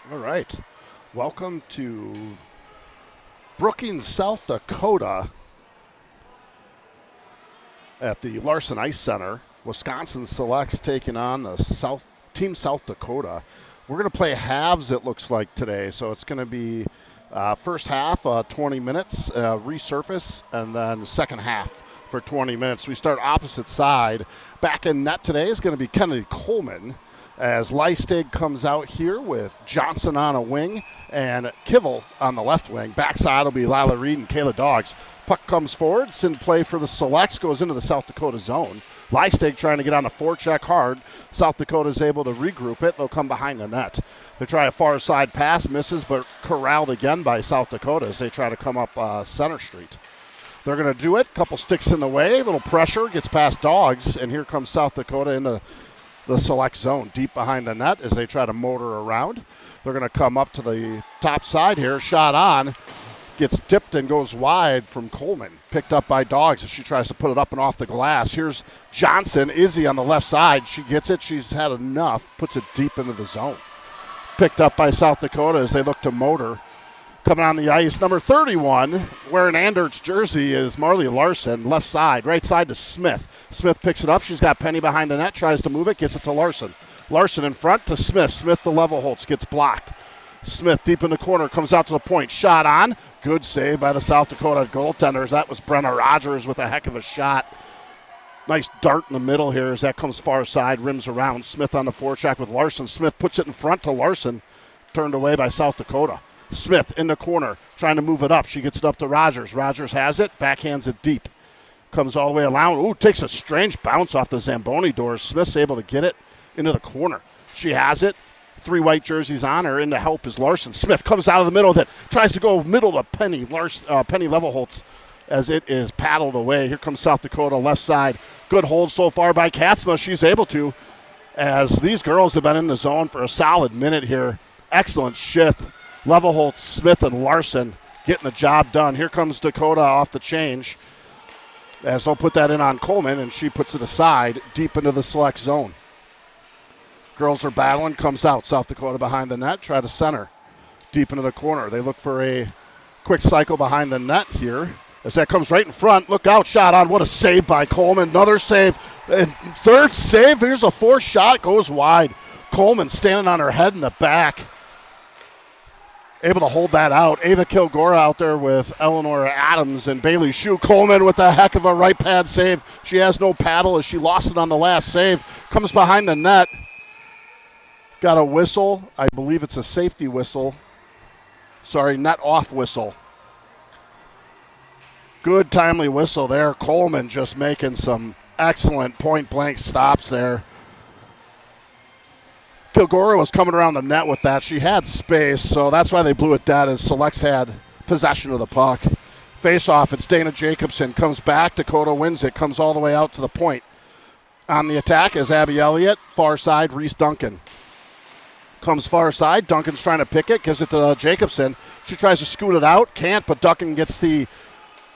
All right. Welcome to Brookings, South Dakota at the Larson Ice Center. Wisconsin Selects taking on the Team South Dakota. We're going to play halves, it looks like, today. So it's going to be first half, 20 minutes, resurface, and then second half for 20 minutes. We start opposite side. Back in net today is going to be Kennedy Coleman, as Leistig comes out here with Johnson on a wing and Kivel on the left wing. Backside will be Lila Reed and Kayla Dogs. Puck comes forward. It's in play for the Selects. Goes into the South Dakota zone. Leistig trying to get on a forecheck hard. South Dakota is able to regroup it. They'll come behind the net. They try a far side pass. Misses, but corralled again by South Dakota as they try to come up Center Street. They're going to do it. Couple sticks in the way. Little pressure. Gets past Dogs. And here comes South Dakota into the select zone deep behind the net as they try to motor around. They're going to come up to the top side here. Shot on. Gets tipped and goes wide from Coleman. Picked up by Dogs as she tries to put it up and off the glass. Here's Johnson. Izzy on the left side. She gets it. She's had enough. Puts it deep into the zone. Picked up by South Dakota as they look to motor. Coming on the ice, number 31, wearing Andert's jersey, is Marley Larson, left side. Right side to Smith. Smith picks it up. She's got Penny behind the net, tries to move it, gets it to Larson. Larson in front to Smith. Smith the level holds, gets blocked. Smith deep in the corner, comes out to the point. Shot on. Good save by the South Dakota goaltenders. That was Brenna Rogers with a heck of a shot. Nice dart in the middle here as that comes far side, rims around. Smith on the forecheck with Larson. Smith puts it in front to Larson. Turned away by South Dakota. Smith in the corner, trying to move it up. She gets it up to Rogers. Rogers has it, backhands it deep. Comes all the way around. Ooh, takes a strange bounce off the Zamboni doors. Smith's able to get it into the corner. She has it. 3 white jerseys on her. In to help is Larson. Smith comes out of the middle of it. Tries to go middle to Penny. Penny Levelholtz as it is paddled away. Here comes South Dakota, left side. Good hold so far by Katzma. She's able to, as these girls have been in the zone for a solid minute here. Excellent shift. Levelholtz, Smith, and Larson getting the job done. Here comes Dakota off the change as they'll put that in on Coleman, and she puts it aside deep into the select zone. Girls are battling, comes out. South Dakota behind the net, try to center deep into the corner. They look for a quick cycle behind the net here as that comes right in front. Look out, shot on. What a save by Coleman. Another save. And third save. Here's a fourth shot. Goes wide. Coleman standing on her head in the back. Able to hold that out. Ava Kilgore out there with Eleanor Adams and Bailey Shue. Coleman with a heck of a right pad save. She has no paddle as she lost it on the last save. Comes behind the net. Got a whistle. I believe it's a safety whistle. Sorry, net off whistle. Good timely whistle there. Coleman just making some excellent point-blank stops there. Kilgore was coming around the net with that. She had space, so that's why they blew it dead as Selects had possession of the puck. Face-off, it's Dana Jacobson. Comes back, Dakota wins it, comes all the way out to the point. On the attack is Abby Elliott. Far side, Reese Duncan. Comes far side, Duncan's trying to pick it, gives it to Jacobson. She tries to scoot it out, can't, but Duncan gets the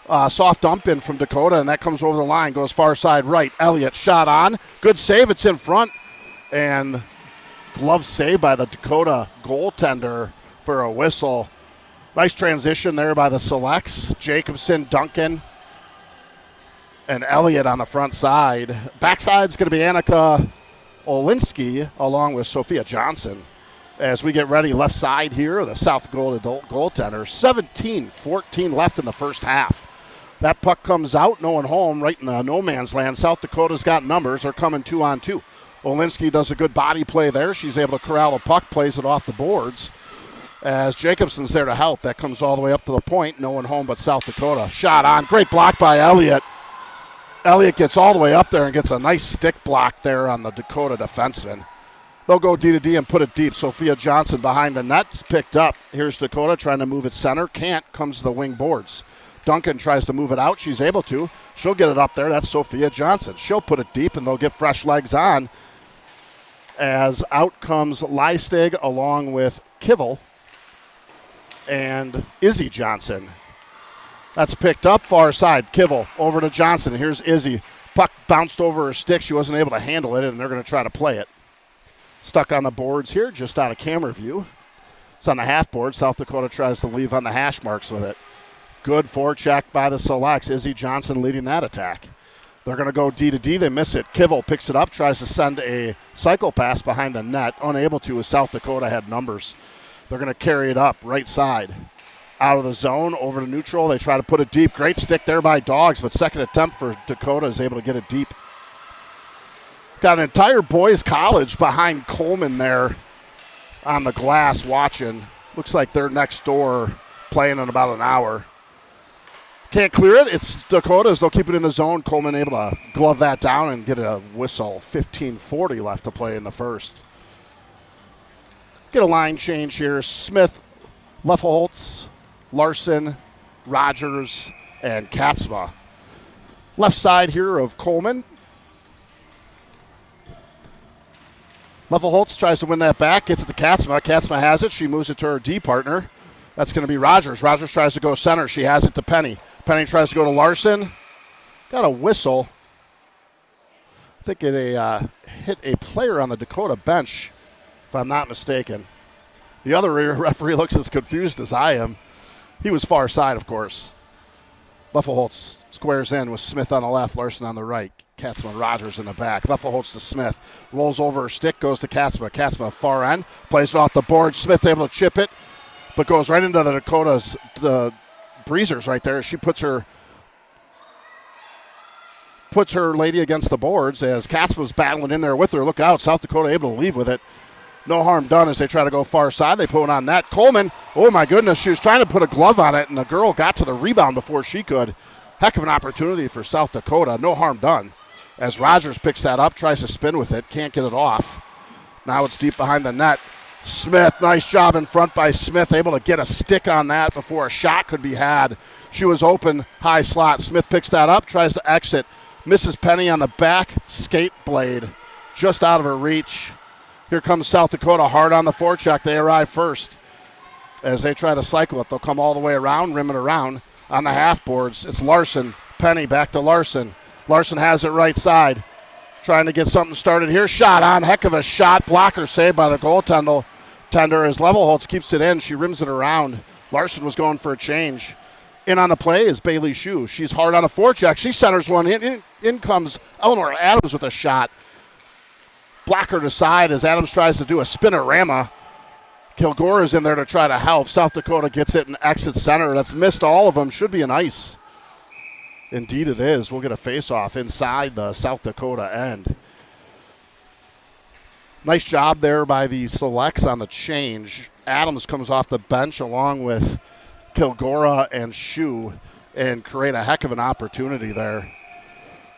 soft dump in from Dakota, and that comes over the line, goes far side right. Elliott shot on, good save, it's in front, and glove save by the Dakota goaltender for a whistle. Nice transition there by the Selects. Jacobson, Duncan, and Elliott on the front side. Backside's going to be Annika Olinsky along with Sophia Johnson. As we get ready, left side here, the South Dakota goaltender. 17-14 left in the first half. That puck comes out, no one home, right in the no man's land. South Dakota's got numbers. They're coming 2-on-2. Olinsky does a good body play there. She's able to corral the puck, plays it off the boards. As Jacobson's there to help, that comes all the way up to the point. No one home but South Dakota. Shot on. Great block by Elliott. Elliott gets all the way up there and gets a nice stick block there on the Dakota defenseman. They'll go D to D and put it deep. Sophia Johnson behind the net. It's picked up. Here's Dakota trying to move it center. Can't. Comes to the wing boards. Duncan tries to move it out. She's able to. She'll get it up there. That's Sophia Johnson. She'll put it deep and they'll get fresh legs on. As out comes Leistig along with Kivel and Izzy Johnson. That's picked up far side. Kivel over to Johnson. Here's Izzy. Puck bounced over her stick. She wasn't able to handle it, and they're going to try to play it. Stuck on the boards here, just out of camera view. It's on the half board. South Dakota tries to leave on the hash marks with it. Good forecheck by the Selects. Izzy Johnson leading that attack. They're going to go D to D. They miss it. Kivel picks it up, tries to send a cycle pass behind the net. Unable to, as South Dakota had numbers. They're going to carry it up right side. Out of the zone, over to neutral. They try to put it deep. Great stick there by Dogs, but second attempt for Dakota is able to get it deep. Got an entire boys' college behind Coleman there on the glass watching. Looks like they're next door playing in about an hour. Can't clear it. It's Dakota's. They'll keep it in the zone. Coleman able to glove that down and get a whistle. 15:40 left to play in the first. Get a line change here. Smith, Leffelholtz, Larson, Rogers, and Katzma. Left side here of Coleman. Leffelholtz tries to win that back, gets it to Katzma. Katzma has it. She moves it to her D partner. That's going to be Rogers. Rogers tries to go center. She has it to Penny. Penny tries to go to Larson. Got a whistle. I think it hit a player on the Dakota bench, if I'm not mistaken. The other referee looks as confused as I am. He was far side, of course. Leffelholtz squares in with Smith on the left, Larson on the right. Katzma and Rogers in the back. Leffelholtz to Smith. Rolls over her stick, goes to Katzma. Katzma far end, plays it off the board. Smith able to chip it, but goes right into the Dakota's breezers right there. She puts her lady against the boards as Katzma's battling in there with her. Look out, South Dakota able to leave with it. No harm done as they try to go far side. They put it on net. Coleman, oh my goodness, she was trying to put a glove on it, and the girl got to the rebound before she could. Heck of an opportunity for South Dakota. No harm done. As Rogers picks that up, tries to spin with it, can't get it off. Now it's deep behind the net. Smith, nice job in front by Smith, able to get a stick on that before a shot could be had. She was open, high slot. Smith picks that up, tries to exit. Misses Penny on the back skate blade, just out of her reach. Here comes South Dakota hard on the forecheck. They arrive first. As they try to cycle it, they'll come all the way around, rim it around on the half boards. It's Larson. Penny back to Larson. Larson has it right side. Trying to get something started here. Shot on. Heck of a shot. Blocker saved by the goaltender as Leffelholtz keeps it in. She rims it around. Larson was going for a change. In on the play is Bailey Shue. She's hard on a forecheck. She centers one. In comes Eleanor Adams with a shot. Blocker to side as Adams tries to do a spinorama. Kilgore is in there to try to help. South Dakota gets it and exits center. That's missed all of them. Should be an ice. Indeed it is. We'll get a face-off inside the South Dakota end. Nice job there by the Selects on the change. Adams comes off the bench along with Kilgore and Shue and create a heck of an opportunity there.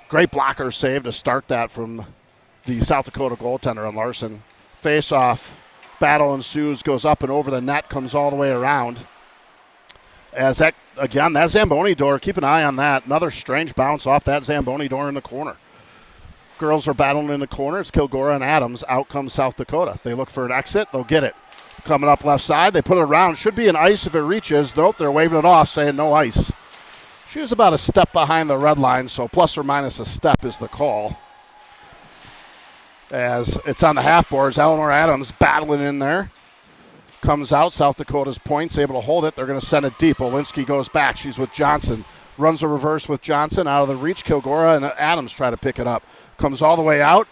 Great blocker save to start that from the South Dakota goaltender on Larson. Face-off. Battle ensues, goes up and over the net, comes all the way around. As that, again, that Zamboni door, keep an eye on that. Another strange bounce off that Zamboni door in the corner. Girls are battling in the corner. It's Kilgore and Adams. Out comes South Dakota. They look for an exit. They'll get it. Coming up left side. They put it around. Should be an ice if it reaches. Nope, they're waving it off, saying no ice. She was about a step behind the red line, so plus or minus a step is the call. As it's on the half boards, Eleanor Adams battling in there. Comes out, South Dakota's points, able to hold it. They're going to send it deep. Olinsky goes back. She's with Johnson. Runs a reverse with Johnson out of the reach. Kilgore and Adams try to pick it up. Comes all the way out.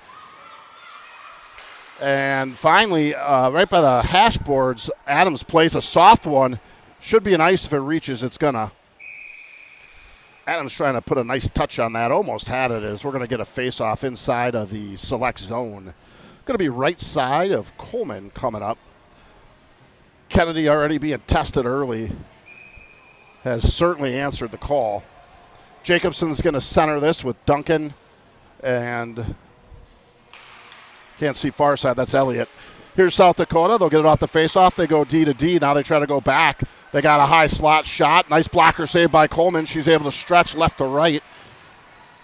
And finally, right by the hash boards, Adams plays a soft one. Should be an ice if it reaches. It's going to. Adams trying to put a nice touch on that. Almost had it as we're going to get a face-off inside of the select zone. Going to be right side of Coleman coming up. Kennedy already being tested early. Has certainly answered the call. Jacobson's going to center this with Duncan. And can't see far side. That's Elliott. Here's South Dakota. They'll get it off the face-off. They go D to D. Now they try to go back. They got a high slot shot. Nice blocker saved by Coleman. She's able to stretch left to right.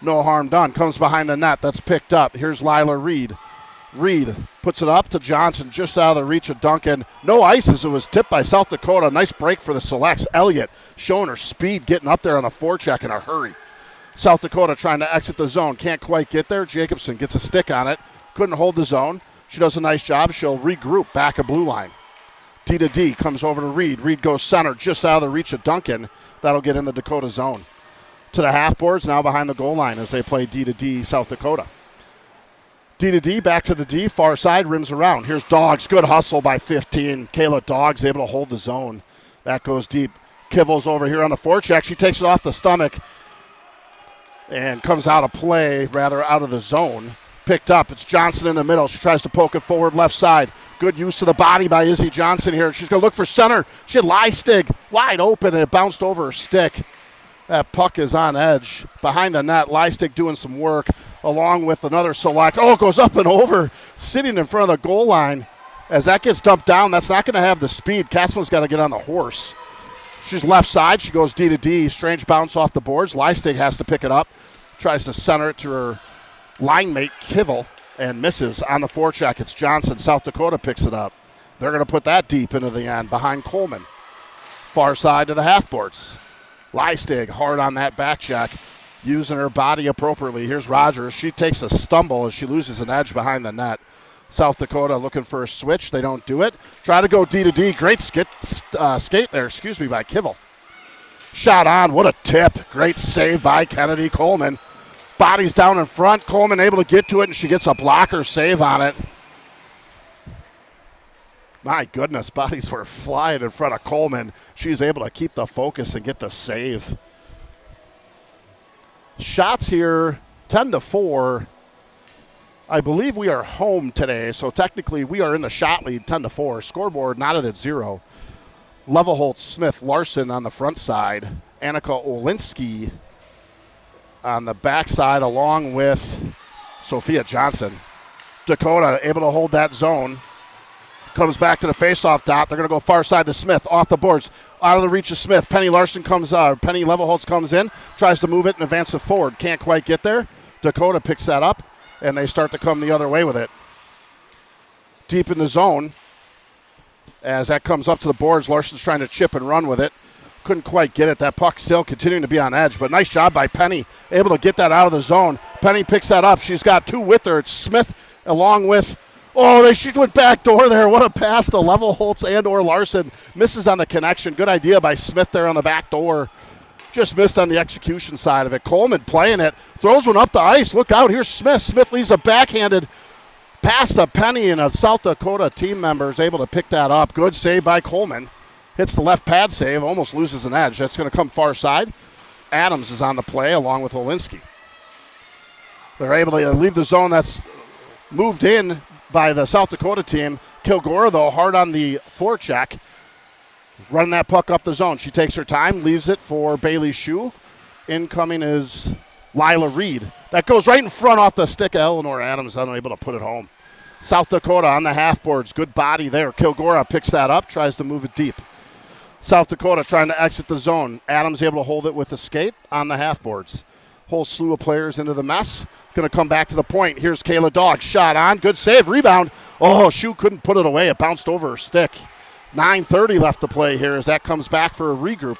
No harm done. Comes behind the net. That's picked up. Here's Lila Reed. Reed puts it up to Johnson just out of the reach of Duncan. No ice as it was tipped by South Dakota. Nice break for the Selects. Elliott showing her speed, getting up there on the forecheck in a hurry. South Dakota trying to exit the zone. Can't quite get there. Jacobson gets a stick on it. Couldn't hold the zone. She does a nice job. She'll regroup back a blue line. D to D, comes over to Reed. Reed goes center, just out of the reach of Duncan. That'll get in the Dakota zone. To the half boards, now behind the goal line as they play D to D, South Dakota. D to D, back to the D, far side, rims around. Here's Dogs, good hustle by 15. Kayla Dogs able to hold the zone. That goes deep. Kivel's over here on the forecheck. She takes it off the stomach and comes out of play, rather out of the zone. Picked up. It's Johnson in the middle. She tries to poke it forward left side. Good use of the body by Izzy Johnson here. She's going to look for center. She had Leistig wide open, and it bounced over her stick. That puck is on edge. Behind the net, Leistig doing some work along with another select. Oh, it goes up and over, sitting in front of the goal line. As that gets dumped down, that's not going to have the speed. Kasman's got to get on the horse. She's left side. She goes D to D. Strange bounce off the boards. Leistig has to pick it up. Tries to center it to her line mate, Kivel, and misses on the forecheck. It's Johnson. South Dakota picks it up. They're going to put that deep into the end behind Coleman. Far side to the half boards. Leistig hard on that back check, using her body appropriately. Here's Rogers. She takes a stumble as she loses an edge behind the net. South Dakota looking for a switch. They don't do it. Try to go D to D. Great skate there, by Kivel. Shot on. What a tip. Great save by Kennedy Coleman. Body's down in front. Coleman able to get to it, and she gets a blocker save on it. My goodness, bodies were flying in front of Coleman. She's able to keep the focus and get the save. Shots here, 10-4. I believe we are home today, so technically we are in the shot lead, 10-4. Scoreboard knotted at 0. Levelholt, Smith, Larson on the front side. Annika Olinsky on the backside, along with Sophia Johnson. Dakota able to hold that zone. Comes back to the faceoff dot. They're going to go far side to Smith. Off the boards. Out of the reach of Smith. Penny Levelholtz comes in. Tries to move it and advance it forward. Can't quite get there. Dakota picks that up, and they start to come the other way with it. Deep in the zone. As that comes up to the boards, Larson's trying to chip and run with it. Couldn't quite get it. That puck still continuing to be on edge, but nice job by Penny. Able to get that out of the zone. Penny picks that up. She's got two with her. It's Smith along with... Oh, she went back door there. What a pass to Levelholtz and or Larson. Misses on the connection. Good idea by Smith there on the back door. Just missed on the execution side of it. Coleman playing it. Throws one up the ice. Look out. Here's Smith. Smith leaves a backhanded pass to Penny, and a South Dakota team member is able to pick that up. Good save by Coleman. Hits the left pad save. Almost loses an edge. That's going to come far side. Adams is on the play along with Olinsky. They're able to leave the zone. That's moved in by the South Dakota team. Kilgore, though, hard on the forecheck. Running that puck up the zone. She takes her time, leaves it for Bailey Shue. Incoming is Lila Reed. That goes right in front off the stick of Eleanor Adams, unable to put it home. South Dakota on the half boards. Good body there. Kilgore picks that up, tries to move it deep. South Dakota trying to exit the zone. Adams able to hold it with a skate on the half boards. Whole slew of players into the mess. Going to come back to the point. Here's Kayla Dog. Shot on. Good save. Rebound. Oh, Shue couldn't put it away. It bounced over her stick. 9:30 left to play here as that comes back for a regroup.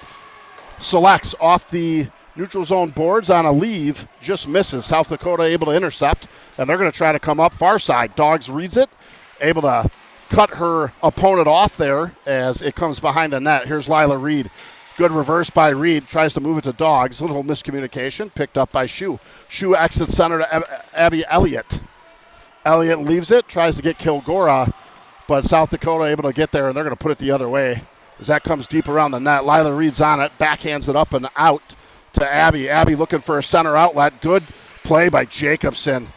Selects off the neutral zone boards on a leave. Just misses. South Dakota able to intercept. And they're going to try to come up far side. Dogs reads it. Able to cut her opponent off there as it comes behind the net. Here's Lila Reed. Good reverse by Reed. Tries to move it to Dogs. A little miscommunication. Picked up by Shue. Shue exits center to Abby Elliott. Elliott leaves it. Tries to get Kilgore. But South Dakota able to get there, and they're going to put it the other way as that comes deep around the net. Lila Reed's on it. Backhands it up and out to Abby. Abby looking for a center outlet. Good play by Jacobson.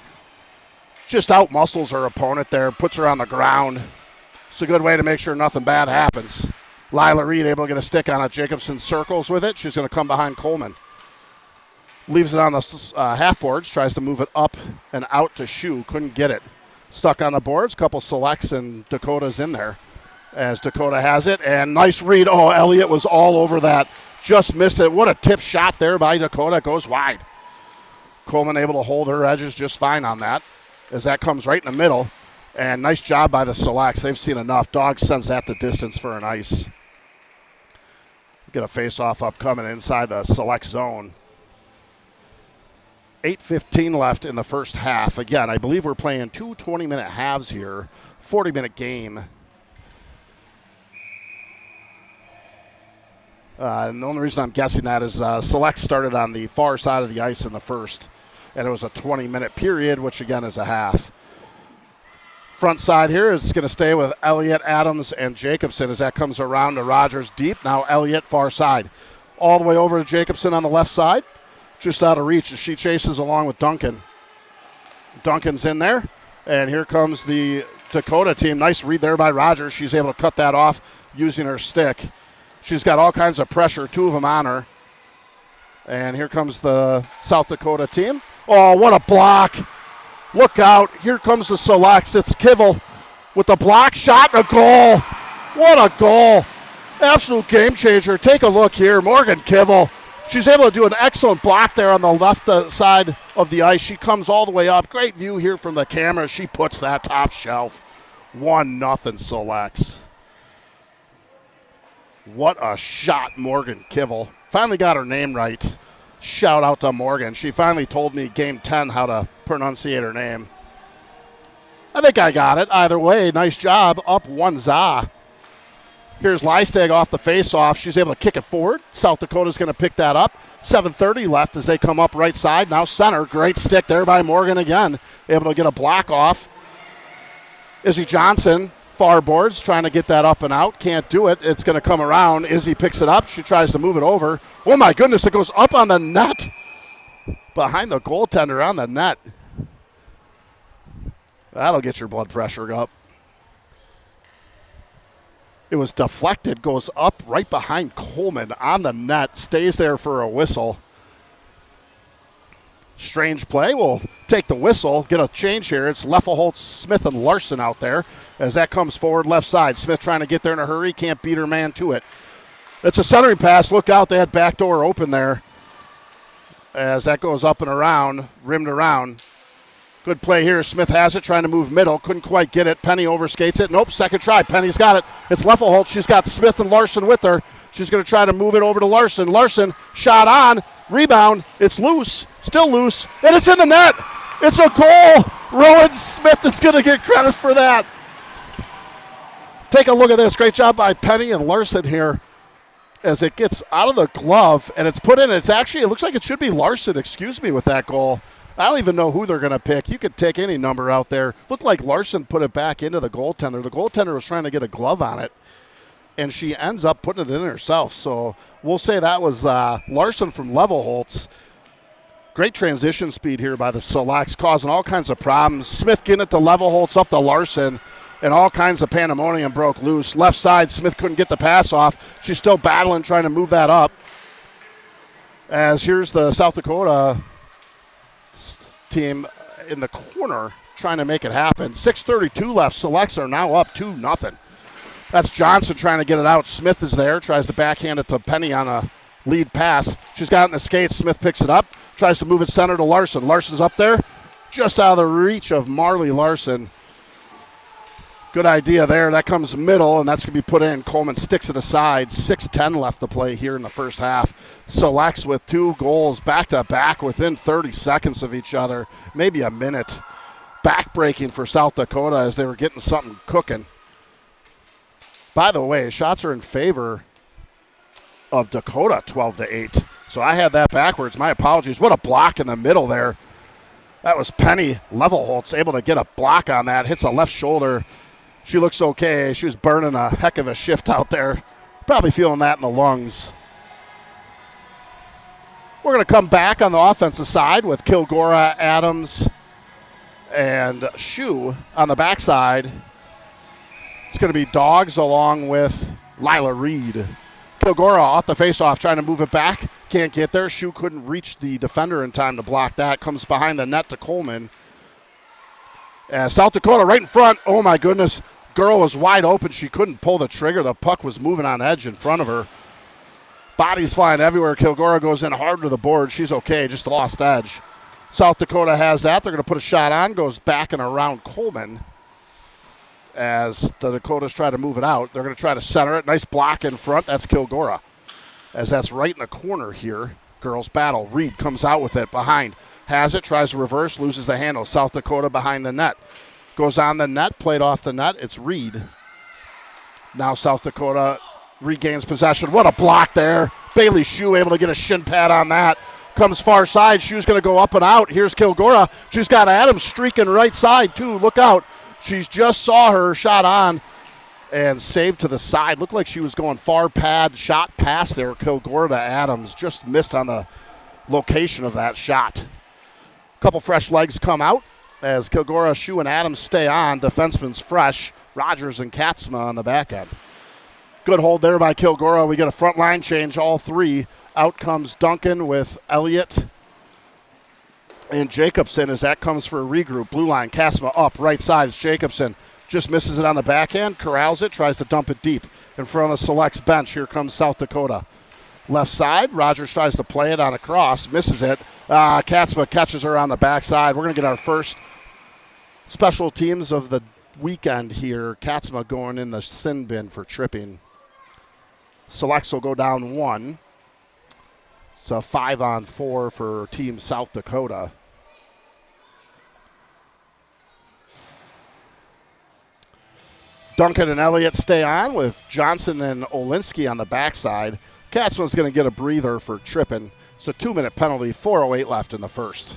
Just out-muscles her opponent there. Puts her on the ground. It's a good way to make sure nothing bad happens. Lila Reed able to get a stick on it. Jacobson circles with it. She's going to come behind Coleman. Leaves it on the half boards. Tries to move it up and out to Shue. Couldn't get it. Stuck on the boards. Couple selects and Dakota's in there as Dakota has it. And nice read. Oh, Elliott was all over that. Just missed it. What a tip shot there by Dakota. Goes wide. Coleman able to hold her edges just fine on that as that comes right in the middle. And nice job by the selects. They've seen enough. Dogs sends that to distance for an ice. Get a face-off upcoming inside the select zone. 8:15 left in the first half. Again, I believe we're playing two 20-minute halves here. 40-minute game. And the only reason I'm guessing that is Select started on the far side of the ice in the first, and it was a 20-minute period, which again is a half. Front side here is going to stay with Elliott, Adams, and Jacobson as that comes around to Rogers deep. Now Elliott far side. All the way over to Jacobson on the left side. Just out of reach as she chases along with Duncan. Duncan's in there, and here comes the Dakota team. Nice read there by Rogers. She's able to cut that off using her stick. She's got all kinds of pressure, two of them on her. And here comes the South Dakota team. Oh, what a block. Look out. Here comes the Selects. It's Kivel with the block shot and a goal. What a goal. Absolute game changer. Take a look here. Morgan Kivel. She's able to do an excellent block there on the left side of the ice. She comes all the way up. Great view here from the camera. She puts that top shelf. 1-0 Selects. What a shot, Morgan Kivel. Finally got her name right. Shout out to Morgan. She finally told me game 10 how to pronunciate her name. I think I got it. Either way, nice job. Up 1-0. Here's Lystag off the face-off. She's able to kick it forward. South Dakota's going to pick that up. 7:30 left as they come up right side. Now center. Great stick there by Morgan again. Able to get a block off. Izzy Johnson, far boards, trying to get that up and out. Can't do it. It's going to come around. Izzy picks it up. She tries to move it over. Oh, my goodness. It goes up on the net. Behind the goaltender on the net. That'll get your blood pressure up. It was deflected, goes up right behind Coleman on the net, stays there for a whistle. Strange play. We'll take the whistle, get a change here. It's Leffelholtz, Smith, and Larson out there as that comes forward left side. Smith trying to get there in a hurry, can't beat her man to it. It's a centering pass. Look out, they had back door open there as that goes up and around, rimmed around. Good play here. Smith has it, trying to move middle. Couldn't quite get it. Penny overskates it. Nope, second try. Penny's got it. It's Leffelholtz. She's got Smith and Larson with her. She's going to try to move it over to Larson. Larson, shot on. Rebound. It's loose. Still loose. And it's in the net. It's a goal. Rowan Smith is going to get credit for that. Take a look at this. Great job by Penny and Larson here as it gets out of the glove and it's put in. It looks like it should be Larson, with that goal. I don't even know who they're going to pick. You could take any number out there. Looked like Larson put it back into the goaltender. The goaltender was trying to get a glove on it, and she ends up putting it in herself. So we'll say that was Larson from Leffelholtz. Great transition speed here by the Selects, causing all kinds of problems. Smith getting it to Leffelholtz, up to Larson, and all kinds of pandemonium broke loose. Left side, Smith couldn't get the pass off. She's still battling, trying to move that up. As here's the South Dakota team in the corner trying to make it happen. 6:32 left. Selects are now up 2-0. That's Johnson trying to get it out. Smith is there, tries to backhand it to Penny on a lead pass. She's got it in the skates. Smith picks it up, tries to move it center to Larson. Larson's up there, just out of the reach of Marley Larson. Good idea there. That comes middle, and that's going to be put in. Coleman sticks it aside. 6:10 left to play here in the first half. Selects with 2 goals back-to-back within 30 seconds of each other, maybe a minute. Back-breaking for South Dakota as they were getting something cooking. By the way, shots are in favor of Dakota, 12-8. So I had that backwards. My apologies. What a block in the middle there. That was Penny Leffelholtz able to get a block on that. Hits the left shoulder. She looks okay. She was burning a heck of a shift out there. Probably feeling that in the lungs. We're going to come back on the offensive side with Kilgora, Adams, and Shue on the backside. It's going to be Dogs along with Lila Reed. Kilgora off the faceoff, trying to move it back. Can't get there. Shue couldn't reach the defender in time to block that. Comes behind the net to Coleman. South Dakota right in front. Oh, my goodness. Girl was wide open. She couldn't pull the trigger. The puck was moving on edge in front of her. Bodies flying everywhere. Kilgora goes in hard to the board. She's okay, just lost edge. South Dakota has that. They're going to put a shot on. Goes back and around Coleman as the Dakotas try to move it out. They're going to try to center it. Nice block in front. That's Kilgora. As that's right in the corner here. Girls battle. Reed comes out with it behind. Has it, tries to reverse, loses the handle. South Dakota behind the net. Goes on the net, played off the net. It's Reed. Now South Dakota regains possession. What a block there. Bailey Shue able to get a shin pad on that. Comes far side. Shue's going to go up and out. Here's Kilgora. She's got Adams streaking right side, too. Look out. She's just saw her shot on and saved to the side. Looked like she was going far pad, shot past there. Kilgora to Adams. Just missed on the location of that shot. A couple fresh legs come out as Kilgora, Shue, and Adams stay on. Defenseman's fresh. Rogers and Katzma on the back end. Good hold there by Kilgora. We get a front line change, all three. Out comes Duncan with Elliott and Jacobson as that comes for a regroup. Blue line, Katzma up, right side. It's Jacobson. Just misses it on the backhand, corrals it, tries to dump it deep. In front of the Select's bench, here comes South Dakota. Left side, Rogers tries to play it on a cross, misses it. Katzma catches her on the backside. We're going to get our first special teams of the weekend here. Katzma going in the sin bin for tripping. Selects will go down 1. It's a 5-on-4 for Team South Dakota. Duncan and Elliott stay on with Johnson and Olinsky on the backside. Katzman's going to get a breather for tripping. It's a 2-minute penalty, 4:08 left in the first.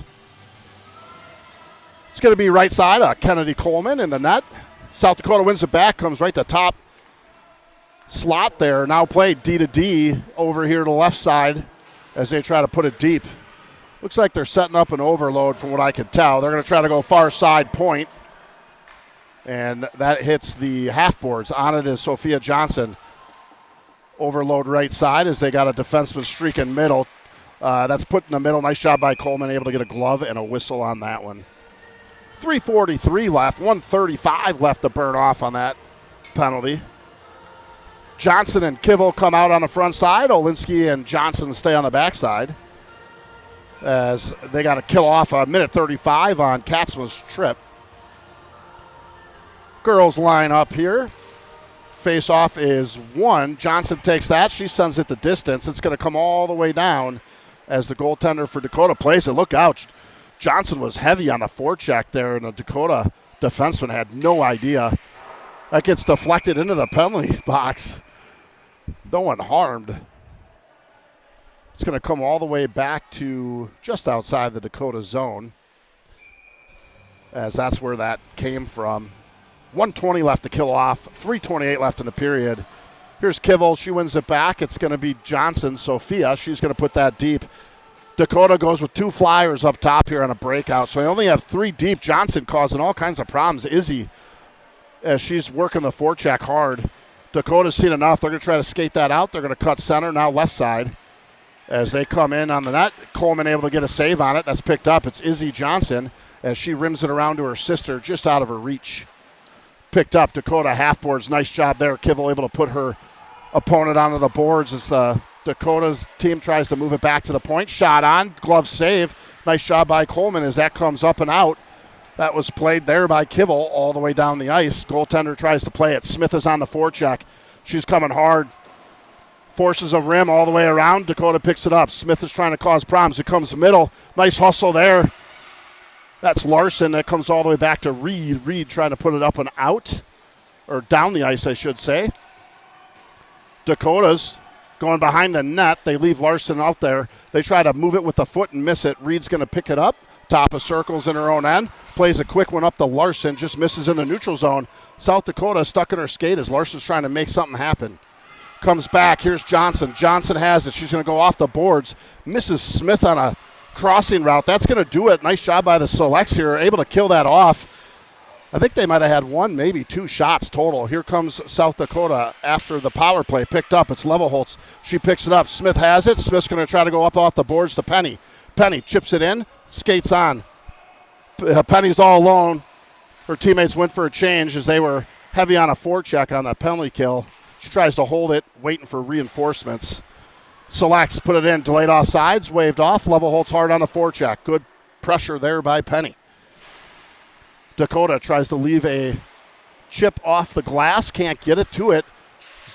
It's going to be right side, Kennedy Coleman in the net. South Dakota wins it back, comes right to top slot there. Now played D to D over here to the left side as they try to put it deep. Looks like they're setting up an overload from what I can tell. They're going to try to go far side point. And that hits the half boards. On it is Sophia Johnson. Overload right side as they got a defenseman streak in middle. That's put in the middle. Nice job by Coleman, able to get a glove and a whistle on that one. 3:43 left, 1:35 left to burn off on that penalty. Johnson and Kivel come out on the front side. Olinsky and Johnson stay on the backside as they got to kill off a minute 35 on Katzma's trip. Girls line up here. Face-off is 1. Johnson takes that. She sends it the distance. It's going to come all the way down as the goaltender for Dakota plays it. Look out. Johnson was heavy on the forecheck there, and the Dakota defenseman had no idea. That gets deflected into the penalty box. No one harmed. It's going to come all the way back to just outside the Dakota zone, as that's where that came from. 1:20 left to kill off. 3:28 left in the period. Here's Kivel. She wins it back. It's going to be Johnson, Sophia. She's going to put that deep. Dakota goes with 2 flyers up top here on a breakout. So they only have 3 deep. Johnson causing all kinds of problems. Izzy, as she's working the forecheck hard. Dakota's seen enough. They're going to try to skate that out. They're going to cut center, now left side. As they come in on the net, Coleman able to get a save on it. That's picked up. It's Izzy Johnson as she rims it around to her sister, just out of her reach. Picked up. Dakota half boards. Nice job there. Kivel able to put her opponent onto the boards as Dakota's team tries to move it back to the point. Shot on. Glove save. Nice job by Coleman as that comes up and out. That was played there by Kivel all the way down the ice. Goaltender tries to play it. Smith is on the forecheck. She's coming hard. Forces a rim all the way around. Dakota picks it up. Smith is trying to cause problems. It comes middle. Nice hustle there. That's Larson. That comes all the way back to Reed. Reed trying to put it up and out. Or down the ice, I should say. Dakota's going behind the net. They leave Larson out there. They try to move it with the foot and miss it. Reed's going to pick it up. Top of circles in her own end. Plays a quick one up to Larson. Just misses in the neutral zone. South Dakota stuck in her skate as Larson's trying to make something happen. Comes back. Here's Johnson. Johnson has it. She's going to go off the boards. Misses Smith on a crossing route. That's going to do it. Nice job by the Selects here. Able to kill that off. I think they might have had 1, maybe 2 shots total. Here comes South Dakota after the power play. Picked up. It's Levelholtz. She picks it up. Smith has it. Smith's going to try to go up off the boards to Penny. Penny chips it in. Skates on. Penny's all alone. Her teammates went for a change as they were heavy on a forecheck on that penalty kill. She tries to hold it, waiting for reinforcements. Selects, put it in, delayed offsides, waved off. Levelholtz hard on the forecheck. Good pressure there by Penny. Dakota tries to leave a chip off the glass, can't get it to it.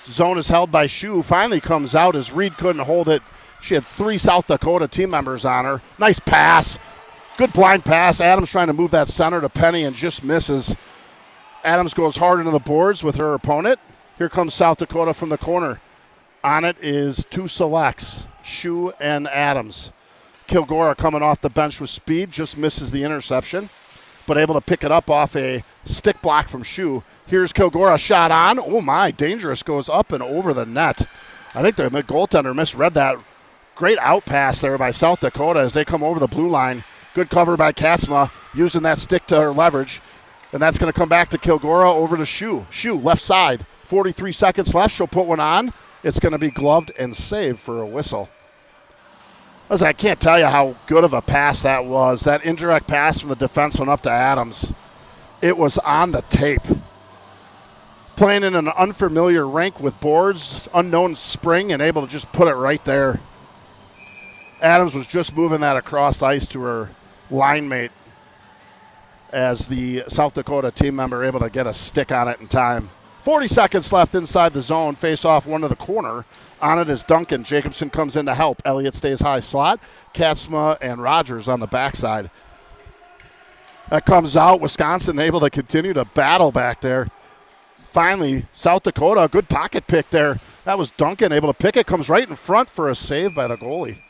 Zone is held by Shue. Finally comes out as Reed couldn't hold it. She had 3 South Dakota team members on her. Nice pass. Good blind pass. Adams trying to move that center to Penny and just misses. Adams goes hard into the boards with her opponent. Here comes South Dakota from the corner. On it is two selects, Shu and Adams. Kilgora coming off the bench with speed, just misses the interception, but able to pick it up off a stick block from Shu. Here's Kilgora, shot on. Oh my, dangerous, goes up and over the net. I think the goaltender misread that. Great out pass there by South Dakota as they come over the blue line. Good cover by Katzma, using that stick to her leverage. And that's going to come back to Kilgora over to Shu. Shu, left side, 43 seconds left. She'll put one on. It's going to be gloved and saved for a whistle. I can't tell you how good of a pass that was. That indirect pass from the defenseman up to Adams. It was on the tape. Playing in an unfamiliar rink with boards, unknown spring, and able to just put it right there. Adams was just moving that across ice to her line mate as the South Dakota team member able to get a stick on it in time. 40 seconds left inside the zone. Face off one to the corner. On it is Duncan. Jacobson comes in to help. Elliott stays high slot. Katzma and Rogers on the backside. That comes out. Wisconsin able to continue to battle back there. Finally, South Dakota, a good pocket pick there. That was Duncan able to pick it. Comes right in front for a save by the goalie.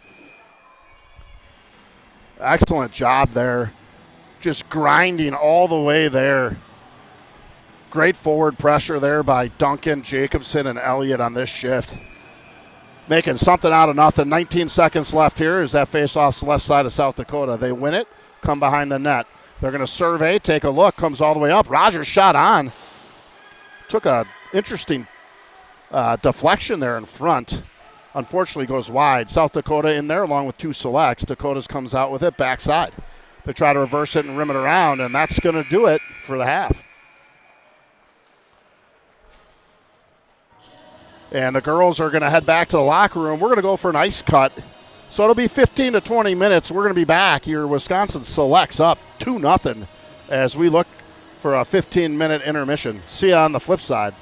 Excellent job there. Just grinding all the way there. Great forward pressure there by Duncan, Jacobson, and Elliott on this shift. Making something out of nothing. 19 seconds left here as that face-off's the left side of South Dakota. They win it, come behind the net. They're going to survey, take a look, comes all the way up. Rogers shot on. Took a interesting deflection there in front. Unfortunately goes wide. South Dakota in there along with two selects. Dakota's comes out with it backside. They try to reverse it and rim it around, and that's going to do it for the half. And the girls are going to head back to the locker room. We're going to go for an ice cut. So it'll be 15 to 20 minutes. We're going to be back here. Wisconsin selects up 2-0 as we look for a 15-minute intermission. See you on the flip side.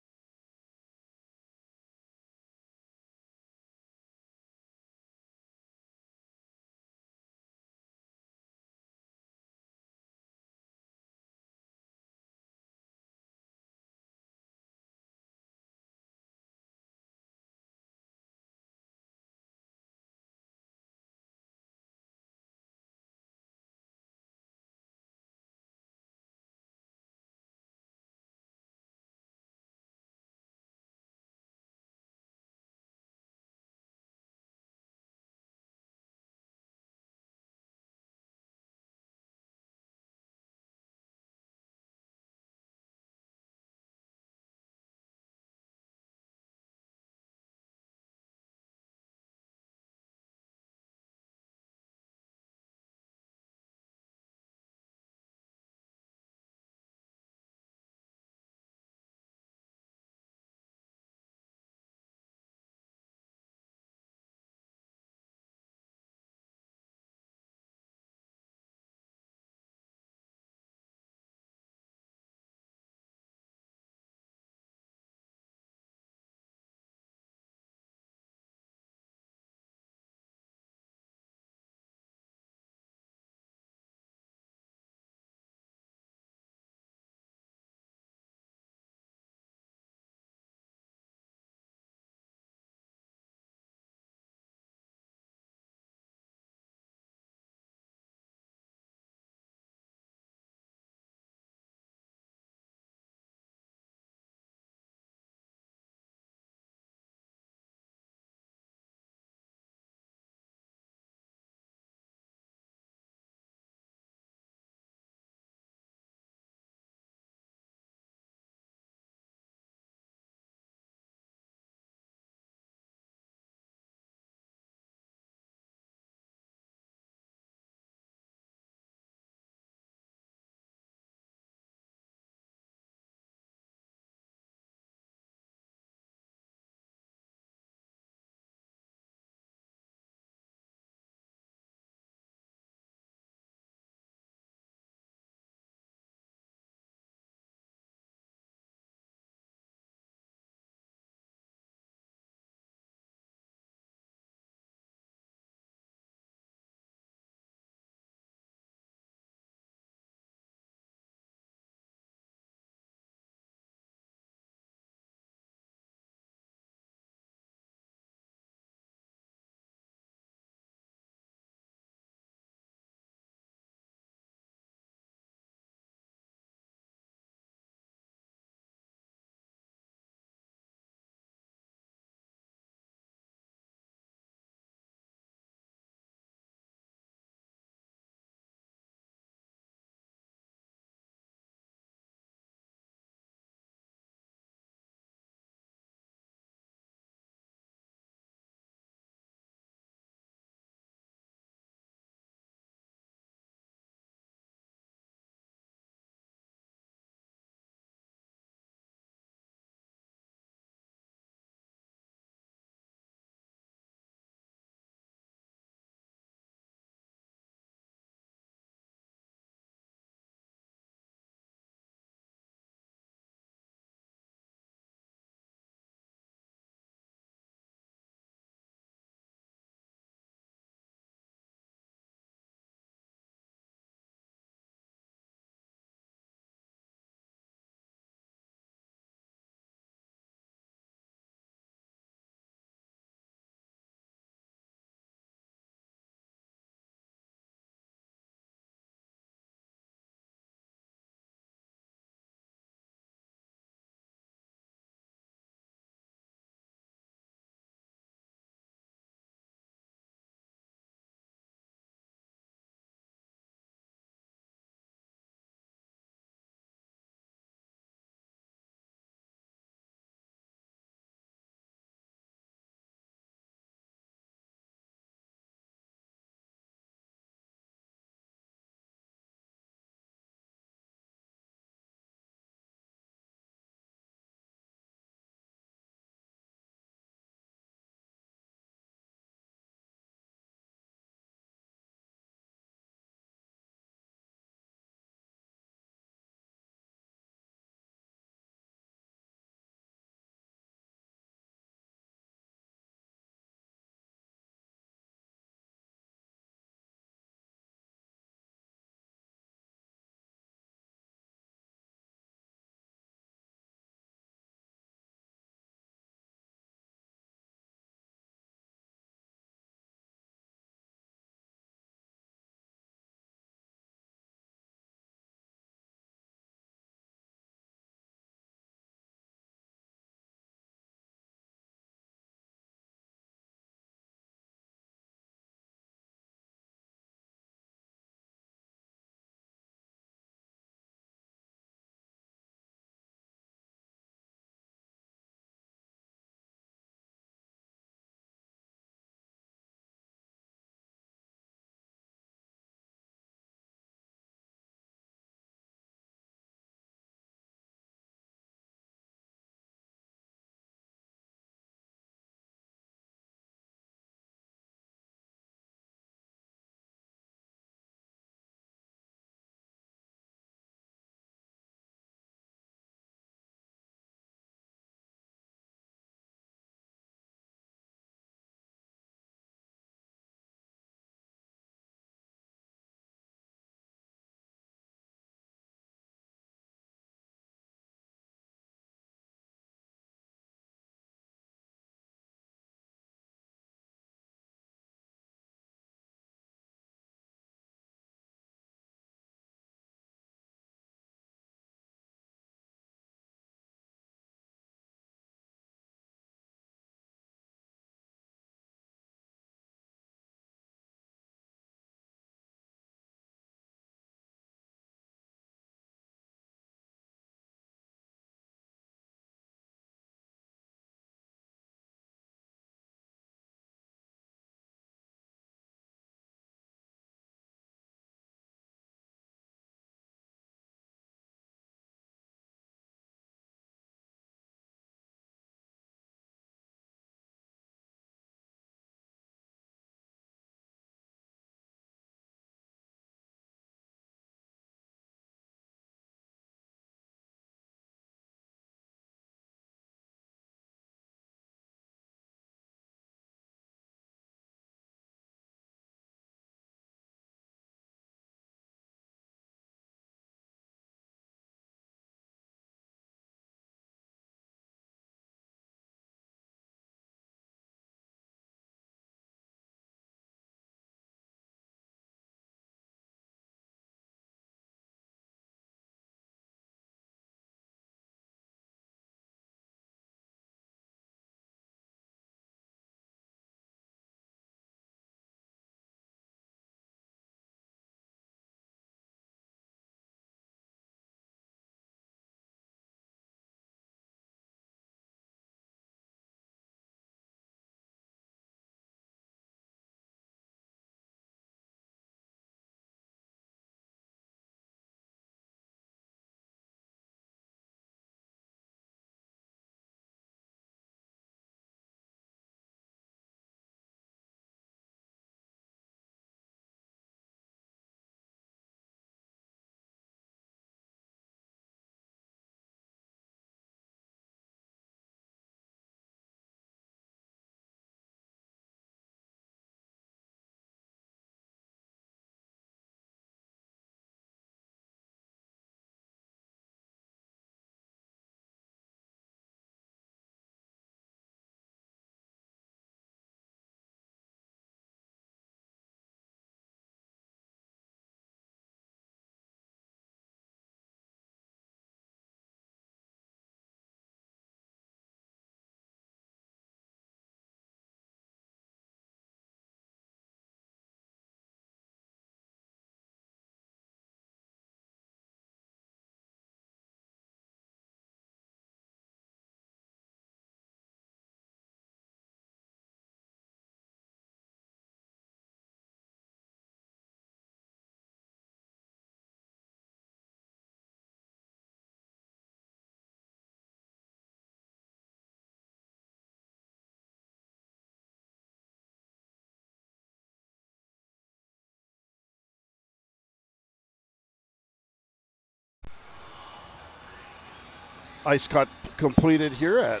Ice cut completed here at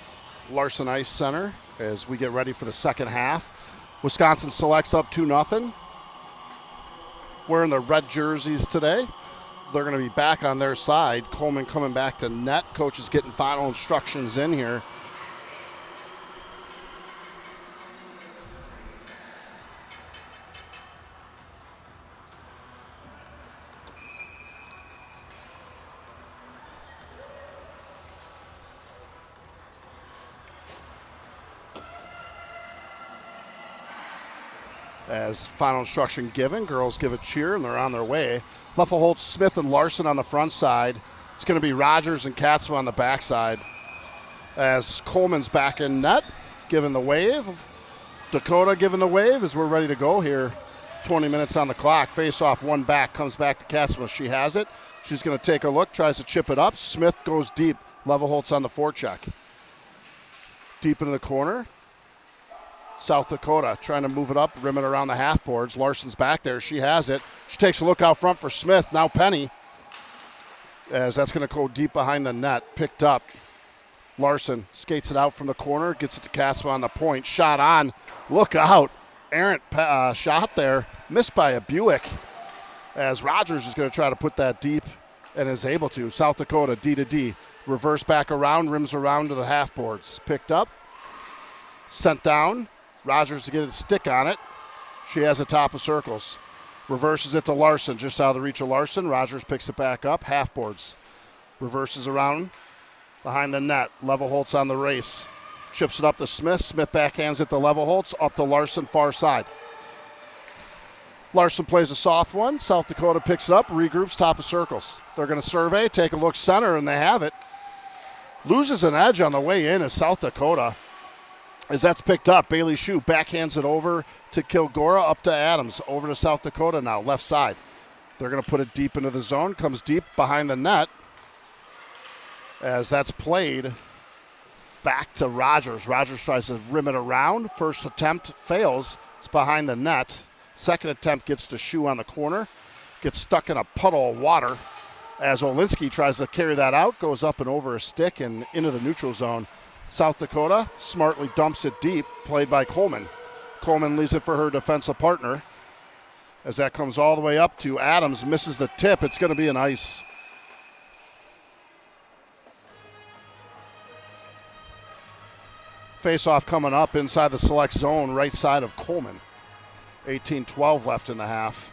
Larson Ice Center as we get ready for the second half. Wisconsin Selects up 2-0. Wearing the red jerseys today. They're going to be back on their side. Coleman coming back to net. Coach is getting final instructions in here. As final instruction given, girls give a cheer and they're on their way. Leffelholtz, Smith, and Larson on the front side. It's going to be Rogers and Katzma on the backside. As Coleman's back in net, giving the wave. Dakota giving the wave as we're ready to go here. 20 minutes on the clock. Face off, one back, comes back to Katzma. She has it. She's going to take a look, tries to chip it up. Smith goes deep. Leffelholtz on the forecheck. Deep into the corner. South Dakota trying to move it up, rim it around the half boards. Larson's back there. She has it. She takes a look out front for Smith. Now Penny. As that's going to go deep behind the net. Picked up. Larson skates it out from the corner. Gets it to Katzma on the point. Shot on. Look out. Errant shot there. Missed by a Buick. As Rogers is going to try to put that deep and is able to. South Dakota D to D. Reverse back around. Rims around to the half boards. Picked up. Sent down. Rogers to get a stick on it. She has a top of circles. Reverses it to Larson, just out of the reach of Larson. Rogers picks it back up. Half boards. Reverses around behind the net. Leffelholtz on the race. Chips it up to Smith. Smith backhands it to Leffelholtz. Up to Larson, far side. Larson plays a soft one. South Dakota picks it up. Regroups, top of circles. They're going to survey, take a look center, and they have it. Loses an edge on the way in is South Dakota. As that's picked up, Bailey Shue backhands it over to Kilgora, up to Adams, over to South Dakota now, left side. They're going to put it deep into the zone, comes deep behind the net. As that's played back to Rogers. Rogers tries to rim it around. First attempt fails. It's behind the net. Second attempt gets to Shue on the corner. Gets stuck in a puddle of water. As Olinsky tries to carry that out, goes up and over a stick and into the neutral zone. South Dakota smartly dumps it deep, played by Coleman. Coleman leaves it for her defensive partner. As that comes all the way up to Adams, misses the tip. It's going to be an ice. Face-off coming up inside the select zone, right side of Coleman. 18-12 left in the half.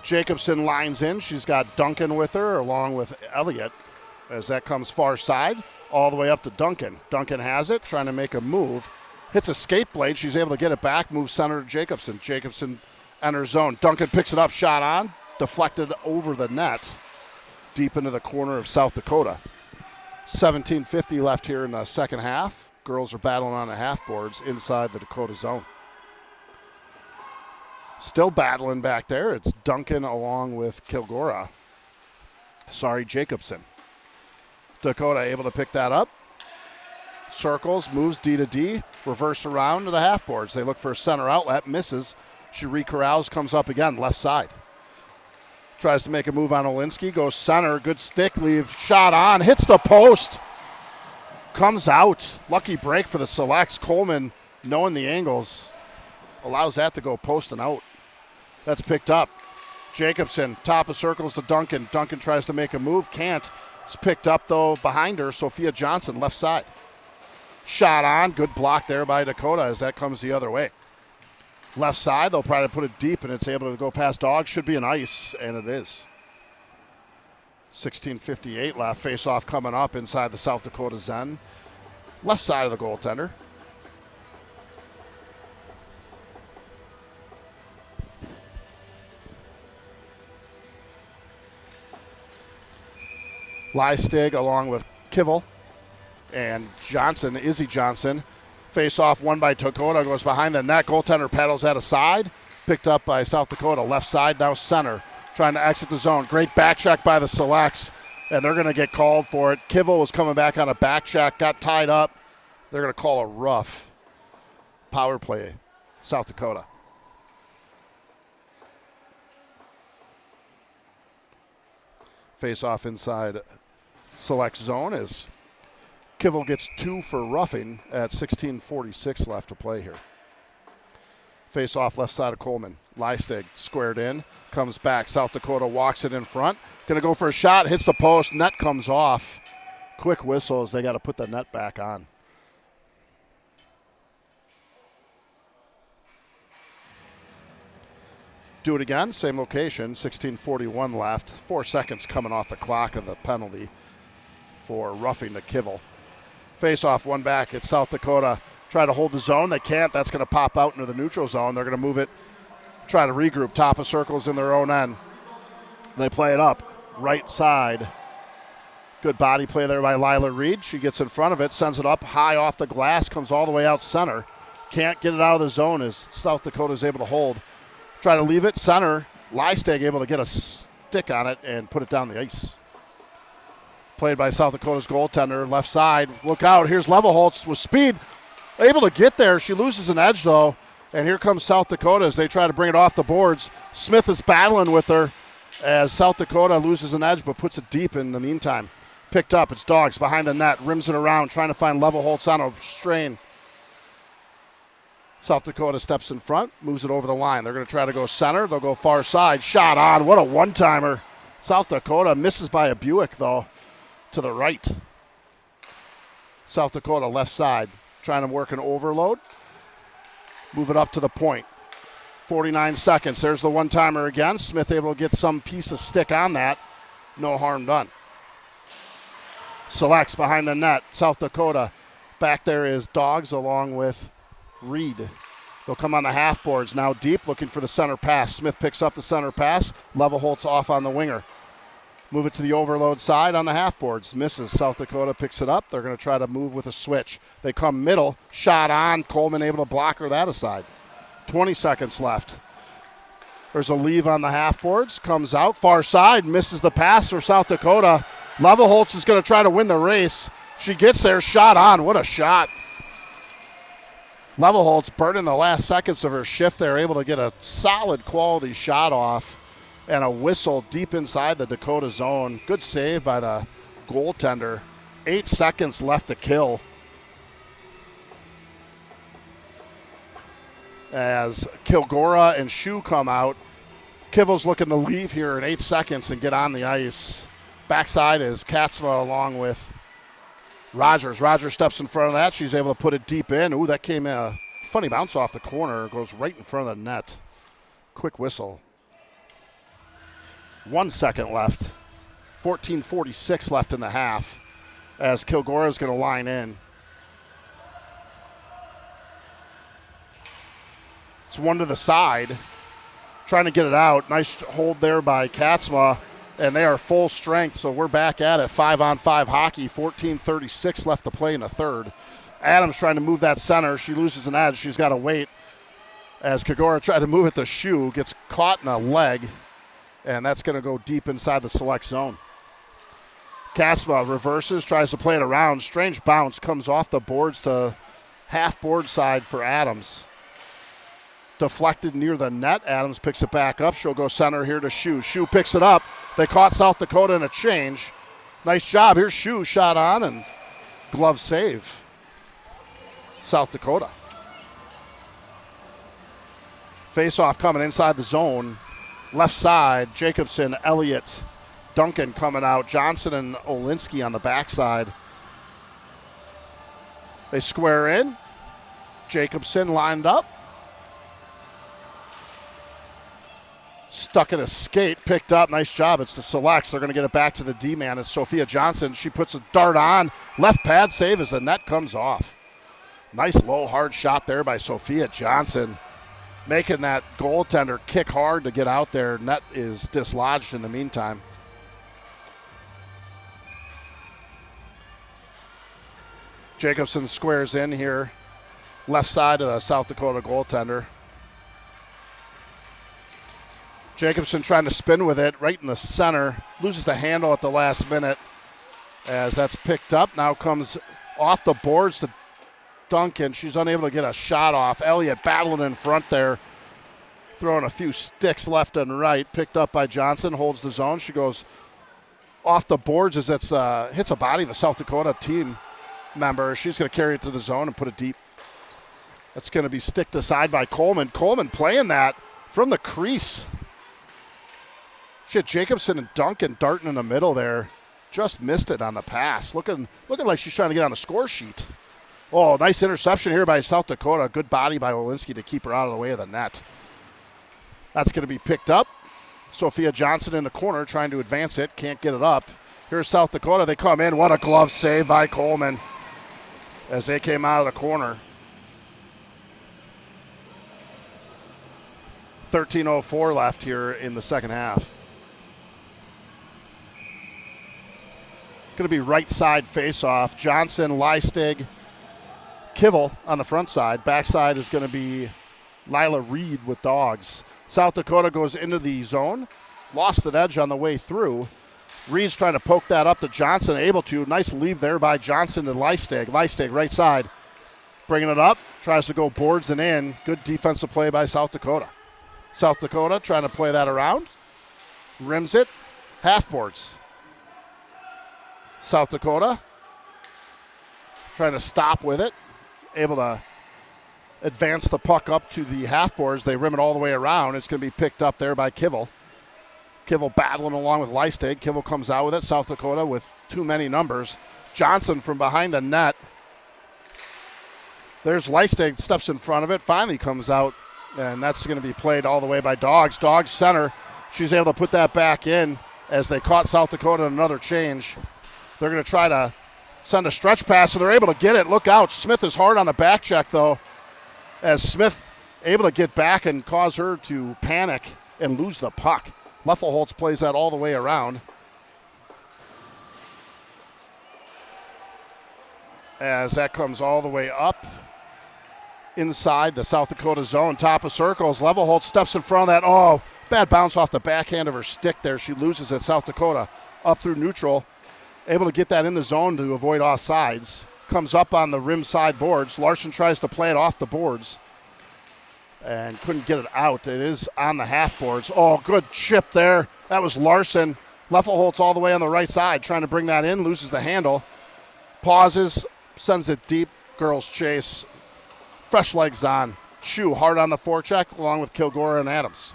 Jacobson lines in. She's got Duncan with her along with Elliott as that comes far side all the way up to Duncan. Duncan has it, trying to make a move. Hits a skate blade. She's able to get it back, moves center to Jacobson. Jacobson enters zone. Duncan picks it up, shot on, deflected over the net, deep into the corner of South Dakota. 17:50 left here in the second half. Girls are battling on the half boards inside the Dakota zone. Still battling back there. It's Duncan along with Kilgora. Jacobson. Dakota able to pick that up. Circles, moves D to D, reverse around to the half boards. They look for a center outlet, misses. She recorrals, comes up again, left side. Tries to make a move on Olinsky, goes center, good stick leave, shot on, hits the post. Comes out. Lucky break for the Selects. Coleman, knowing the angles, allows that to go post and out. That's picked up. Jacobson, top of circles to Duncan. Duncan tries to make a move, can't. It's picked up, though, behind her. Sophia Johnson, left side. Shot on, good block there by Dakota as that comes the other way. Left side, they'll probably put it deep, and it's able to go past Dog. Should be an ice, and it is. 16:58 left. Face-off coming up inside the South Dakota Zen. Left side of the goaltender. Leistig along with Kivel and Johnson, Izzy Johnson. Face off, won by Dakota, goes behind the net. Goaltender paddles out of side. Picked up by South Dakota. Left side, now center. Trying to exit the zone. Great back check by the Selects, and they're going to get called for it. Kivel was coming back on a back check, got tied up. They're going to call a rough power play, South Dakota. Face off inside select zone as Kivel gets 2 for roughing at 16:46 left to play here. Face off left side of Coleman. Leistig squared in, comes back. South Dakota walks it in front. Going to go for a shot, hits the post, net comes off. Quick whistle as they got to put the net back on. Do it again, same location, 16:41 left. 4 seconds coming off the clock of the penalty for roughing to Kivel. Face off, one back. It's South Dakota. Try to hold the zone. They can't. That's going to pop out into the neutral zone. They're going to move it, try to regroup. Top of circles in their own end. They play it up. Right side. Good body play there by Lila Reed. She gets in front of it, sends it up high off the glass, comes all the way out center. Can't get it out of the zone as South Dakota is able to hold. Try to leave it center. Leistig able to get a stick on it and put it down the ice. Played by South Dakota's goaltender, left side. Look out, here's Levelholtz with speed. Able to get there. She loses an edge though. And here comes South Dakota as they try to bring it off the boards. Smith is battling with her as South Dakota loses an edge but puts it deep in the meantime. Picked up, it's Dogs behind the net, rims it around, trying to find Levelholtz on a strain. South Dakota steps in front, moves it over the line. They're going to try to go center. They'll go far side. Shot on. What a one-timer. South Dakota misses by a Buick, though, to the right. South Dakota left side, trying to work an overload. Move it up to the point. 49 seconds. There's the one-timer again. Smith able to get some piece of stick on that. No harm done. Selects behind the net. South Dakota. Back there is Dogs along with Reed. They'll come on the half boards now deep, looking for the center pass. Smith picks up the center pass. Levelholtz off on the winger. Move it to the overload side on the half boards. Misses. South Dakota picks it up. They're going to try to move with a switch. They come middle. Shot on. Coleman able to block her that aside. 20 seconds left. There's a leave on the half boards. Comes out. Far side. Misses the pass for South Dakota. Levelholtz is going to try to win the race. She gets there. Shot on. What a shot. Levelholtz burning the last seconds of her shift there, able to get a solid quality shot off and a whistle deep inside the Dakota zone. Good save by the goaltender. 8 seconds left to kill. As Kilgora and Shu come out, Kivel's looking to leave here in 8 seconds and get on the ice. Backside is Katzma along with Rogers. Rogers steps in front of that. She's able to put it deep in. Ooh, that came a funny bounce off the corner. Goes right in front of the net. Quick whistle. 1 second left. 14:46 left in the half as Kilgora is going to line in. It's one to the side. Trying to get it out. Nice hold there by Katzma. And they are full strength, so we're back at it. 5-on-5 hockey, 14:36 left to play in the third. Adams trying to move that center. She loses an edge. She's got to wait as Kagora tried to move it to Shu. Gets caught in a leg, and that's going to go deep inside the select zone. Kaspa reverses, tries to play it around. Strange bounce, comes off the boards to half board side for Adams. Deflected near the net. Adams picks it back up. She'll go center here to Shu. Shu picks it up. They caught South Dakota in a change. Nice job. Here's Shu, shot on and glove save. South Dakota. Face-off coming inside the zone. Left side, Jacobson, Elliott, Duncan coming out. Johnson and Olinsky on the backside. They square in. Jacobson lined up. Stuck in a skate, picked up. Nice job. It's the selects. They're going to get it back to the D-man. It's Sophia Johnson. She puts a dart on. Left pad save as the net comes off. Nice low, hard shot there by Sophia Johnson. Making that goaltender kick hard to get out there. Net is dislodged in the meantime. Jacobson squares in here. Left side of the South Dakota goaltender. Jacobson trying to spin with it right in the center. Loses the handle at the last minute as that's picked up. Now comes off the boards to Duncan. She's unable to get a shot off. Elliott battling in front there. Throwing a few sticks left and right. Picked up by Johnson. Holds the zone. She goes off the boards as it's hits a body of a South Dakota team member. She's going to carry it to the zone and put it deep. That's going to be sticked aside by Coleman. Coleman playing that from the crease. She had Jacobson and Duncan darting in the middle there. Just missed it on the pass. Looking like she's trying to get on the score sheet. Oh, nice interception here by South Dakota. Good body by Olinsky to keep her out of the way of the net. That's going to be picked up. Sophia Johnson in the corner trying to advance it. Can't get it up. Here's South Dakota. They come in. What a glove save by Coleman as they came out of the corner. 13:04 left here in the second half. Going to be right side face-off. Johnson, Leistig, Kivel on the front side. Backside is going to be Lila Reed with Dogs. South Dakota goes into the zone. Lost an edge on the way through. Reed's trying to poke that up to Johnson. Able to. Nice leave there by Johnson to Leistig. Leistig right side. Bringing it up. Tries to go boards and in. Good defensive play by South Dakota. South Dakota trying to play that around. Rims it. Half boards. South Dakota trying to stop with it. Able to advance the puck up to the half boards. They rim it all the way around. It's going to be picked up there by Kivel. Kivel battling along with Leistig. Kivel comes out with it. South Dakota with too many numbers. Johnson from behind the net. There's Leistig, steps in front of it, finally comes out, and that's going to be played all the way by Dogs. Dogs center. She's able to put that back in as they caught South Dakota in another change. They're going to try to send a stretch pass, and they're able to get it. Look out. Smith is hard on the back check, though, as Smith able to get back and cause her to panic and lose the puck. Leffelholtz plays that all the way around. As that comes all the way up inside the South Dakota zone, top of circles. Levelholtz steps in front of that. Oh, bad bounce off the backhand of her stick there. She loses at South Dakota up through neutral. Able to get that in the zone to avoid offsides. Comes up on the rim side boards. Larson tries to play it off the boards and couldn't get it out. It is on the half boards. Oh, good chip there. That was Larson. Leffelholtz all the way on the right side trying to bring that in. Loses the handle. Pauses. Sends it deep. Girls chase. Fresh legs on. Shoe hard on the forecheck along with Kilgore and Adams.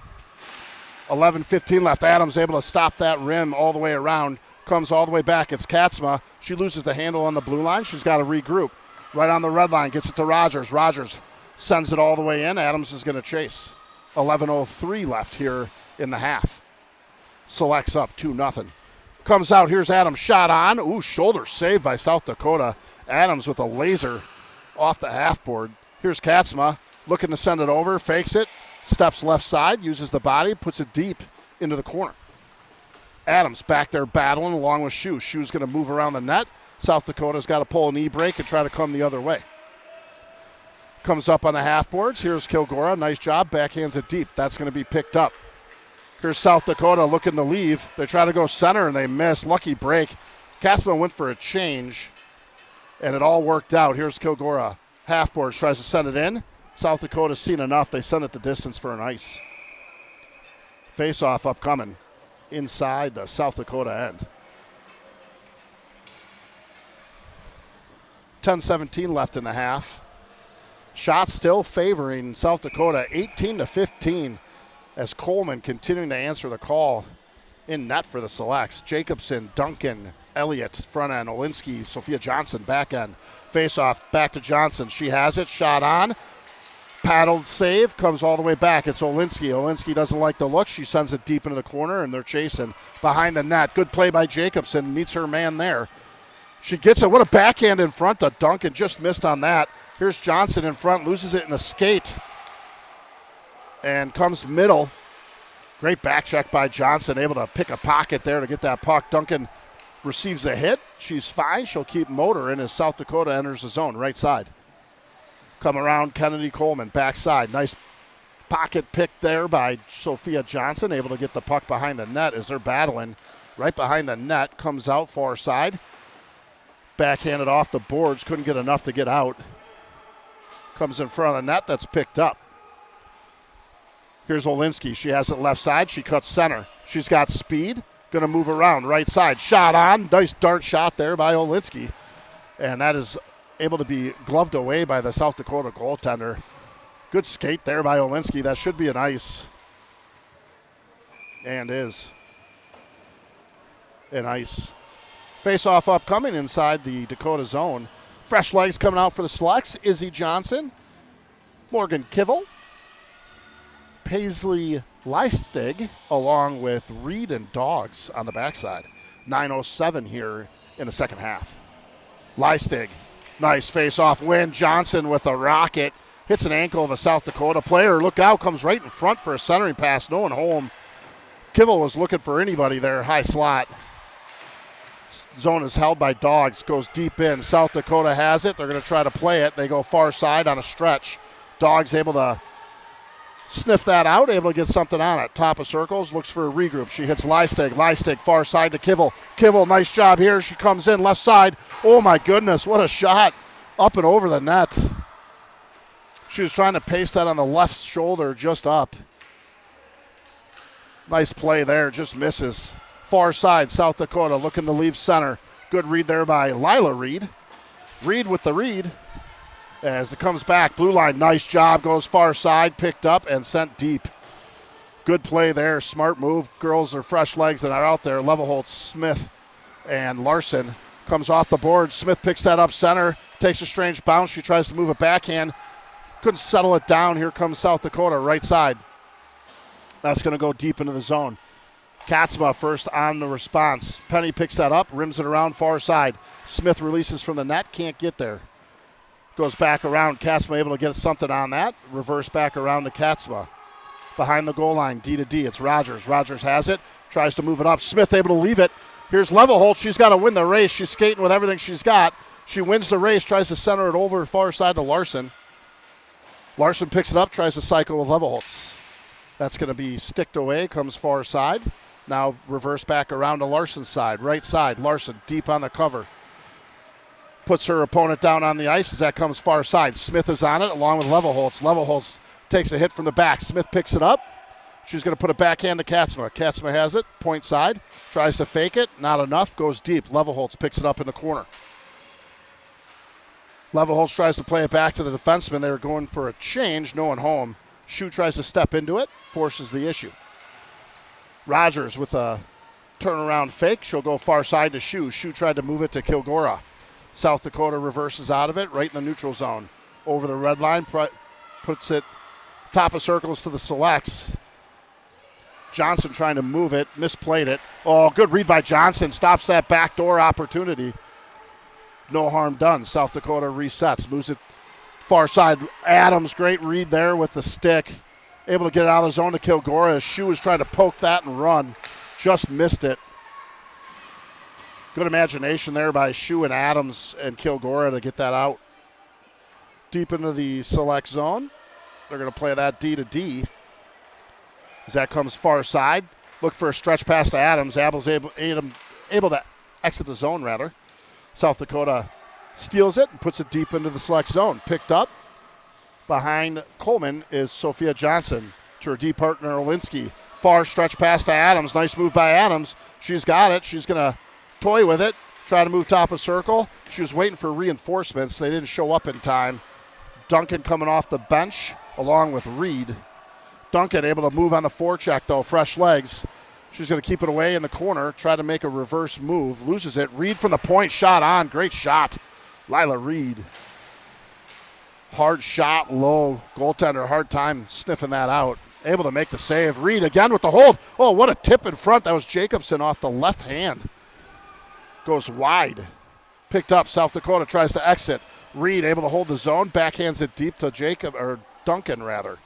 11:15 left. Adams able to stop that rim all the way around. Comes all the way back. It's Katzma. She loses the handle on the blue line. She's got to regroup. Right on the red line. Gets it to Rogers. Rogers sends it all the way in. Adams is going to chase. 11:03 left here in the half. Selects up 2-0. Comes out. Here's Adams. Shot on. Ooh, shoulder saved by South Dakota. Adams with a laser off the half board. Here's Katzma looking to send it over. Fakes it. Steps left side. Uses the body. Puts it deep into the corner. Adams back there battling along with Shoe. Shoe's going to move around the net. South Dakota's got to pull a knee break and try to come the other way. Comes up on the half boards. Here's Kilgore. Nice job. Backhands it deep. That's going to be picked up. Here's South Dakota looking to leave. They try to go center and they miss. Lucky break. Katzma went for a change and it all worked out. Here's Kilgore. Half boards tries to send it in. South Dakota's seen enough. They send it the distance for an ice. Face-off upcoming inside the South Dakota end. 10:17 left in the half. Shots still favoring South Dakota, 18-15, as Coleman continuing to answer the call in net for the selects. Jacobson, Duncan, Elliott, front end, Olinsky, Sophia Johnson, back end. Face-off, back to Johnson. She has it, shot on. Paddled save, comes all the way back. It's Olinsky. Olinsky doesn't like the look. She sends it deep into the corner, and they're chasing behind the net. Good play by Jacobson. Meets her man there. She gets it. What a backhand in front to Duncan. Just missed on that. Here's Johnson in front. Loses it in a skate. And comes middle. Great back check by Johnson. Able to pick a pocket there to get that puck. Duncan receives a hit. She's fine. She'll keep motoring as South Dakota enters the zone. Right side. Come around Kennedy Coleman, backside. Nice pocket pick there by Sophia Johnson. Able to get the puck behind the net as they're battling. Right behind the net. Comes out far side. Backhanded off the boards. Couldn't get enough to get out. Comes in front of the net. That's picked up. Here's Olinsky. She has it left side. She cuts center. She's got speed. Going to move around right side. Shot on. Nice dart shot there by Olinsky. And that is able to be gloved away by the South Dakota goaltender. Good skate there by Olinsky. That should be an ice. And is an ice. Face-off upcoming inside the Dakota zone. Fresh legs coming out for the Selects. Izzy Johnson, Morgan Kivel, Paisley Leistig, along with Reed and Dogs on the backside. 9:07 here in the second half. Leistig, nice face-off win. Johnson with a rocket. Hits an ankle of a South Dakota player. Look out, comes right in front for a centering pass. No one home. Kivel was looking for anybody there. High slot. Zone is held by Dogs. Goes deep in. South Dakota has it. They're going to try to play it. They go far side on a stretch. Dogs able to sniff that out. Able to get something on it. Top of circles. Looks for a regroup. She hits Leistig. Leistig far side to Kivel. Kivel, nice job here. She comes in left side. Oh my goodness. What a shot. Up and over the net. She was trying to paste that on the left shoulder just up. Nice play there. Just misses. Far side, South Dakota looking to leave center. Good read there by Lila Reed. Reed with the read. As it comes back, blue line, nice job. Goes far side, picked up and sent deep. Good play there. Smart move. Girls are fresh legs and are out there. Levelholtz, Smith, and Larson. Comes off the board. Smith picks that up center. Takes a strange bounce. She tries to move it backhand. Couldn't settle it down. Here comes South Dakota, right side. That's going to go deep into the zone. Katzma first on the response. Penny picks that up, rims it around far side. Smith releases from the net, can't get there. Goes back around. Katzma able to get something on that. Reverse back around to Katzma. Behind the goal line, D to D. It's Rogers. Rogers has it. Tries to move it up. Smith able to leave it. Here's Levelholtz. She's got to win the race. She's skating with everything she's got. She wins the race. Tries to center it over far side to Larson. Larson picks it up. Tries to cycle with Levelholtz. That's going to be sticked away. Comes far side. Now reverse back around to Larson's side. Right side. Larson deep on the cover. Puts her opponent down on the ice as that comes far side. Smith is on it along with Levelholtz. Levelholtz takes a hit from the back. Smith picks it up. She's going to put it backhand to Katzma. Katzma has it. Point side. Tries to fake it. Not enough. Goes deep. Levelholtz picks it up in the corner. Levelholtz tries to play it back to the defenseman. They were going for a change. No one home. Shu tries to step into it. Forces the issue. Rogers with a turnaround fake. She'll go far side to Shu. Shu tried to move it to Kilgora. South Dakota reverses out of it right in the neutral zone. Over the red line. Puts it top of circles to the Selects. Johnson trying to move it. Misplayed it. Oh, good read by Johnson. Stops that backdoor opportunity. No harm done. South Dakota resets. Moves it far side. Adams, great read there with the stick. Able to get it out of the zone to Kilgora. Shu was trying to poke that and run. Just missed it. Good imagination there by Shu and Adams and Kilgora to get that out. Deep into the select zone. They're going to play that D to D. As that comes far side. Look for a stretch pass to Adams. Adams able to exit the zone, rather. South Dakota steals it and puts it deep into the select zone. Picked up. Behind Coleman is Sophia Johnson to her D partner Olinsky. Far stretch pass to Adams. Nice move by Adams. She's got it. She's going to toy with it. Try to move top of circle. She was waiting for reinforcements. They didn't show up in time. Duncan coming off the bench along with Reed. Duncan able to move on the forecheck, though. Fresh legs. She's going to keep it away in the corner. Try to make a reverse move. Loses it. Reed from the point. Shot on. Great shot. Lila Reed. Hard shot, low. Goaltender, hard time sniffing that out. Able to make the save. Reed again with the hold. Oh, what a tip in front. That was Jacobson off the left hand. Goes wide. Picked up. South Dakota tries to exit. Reed able to hold the zone. Backhands it deep to Duncan rather.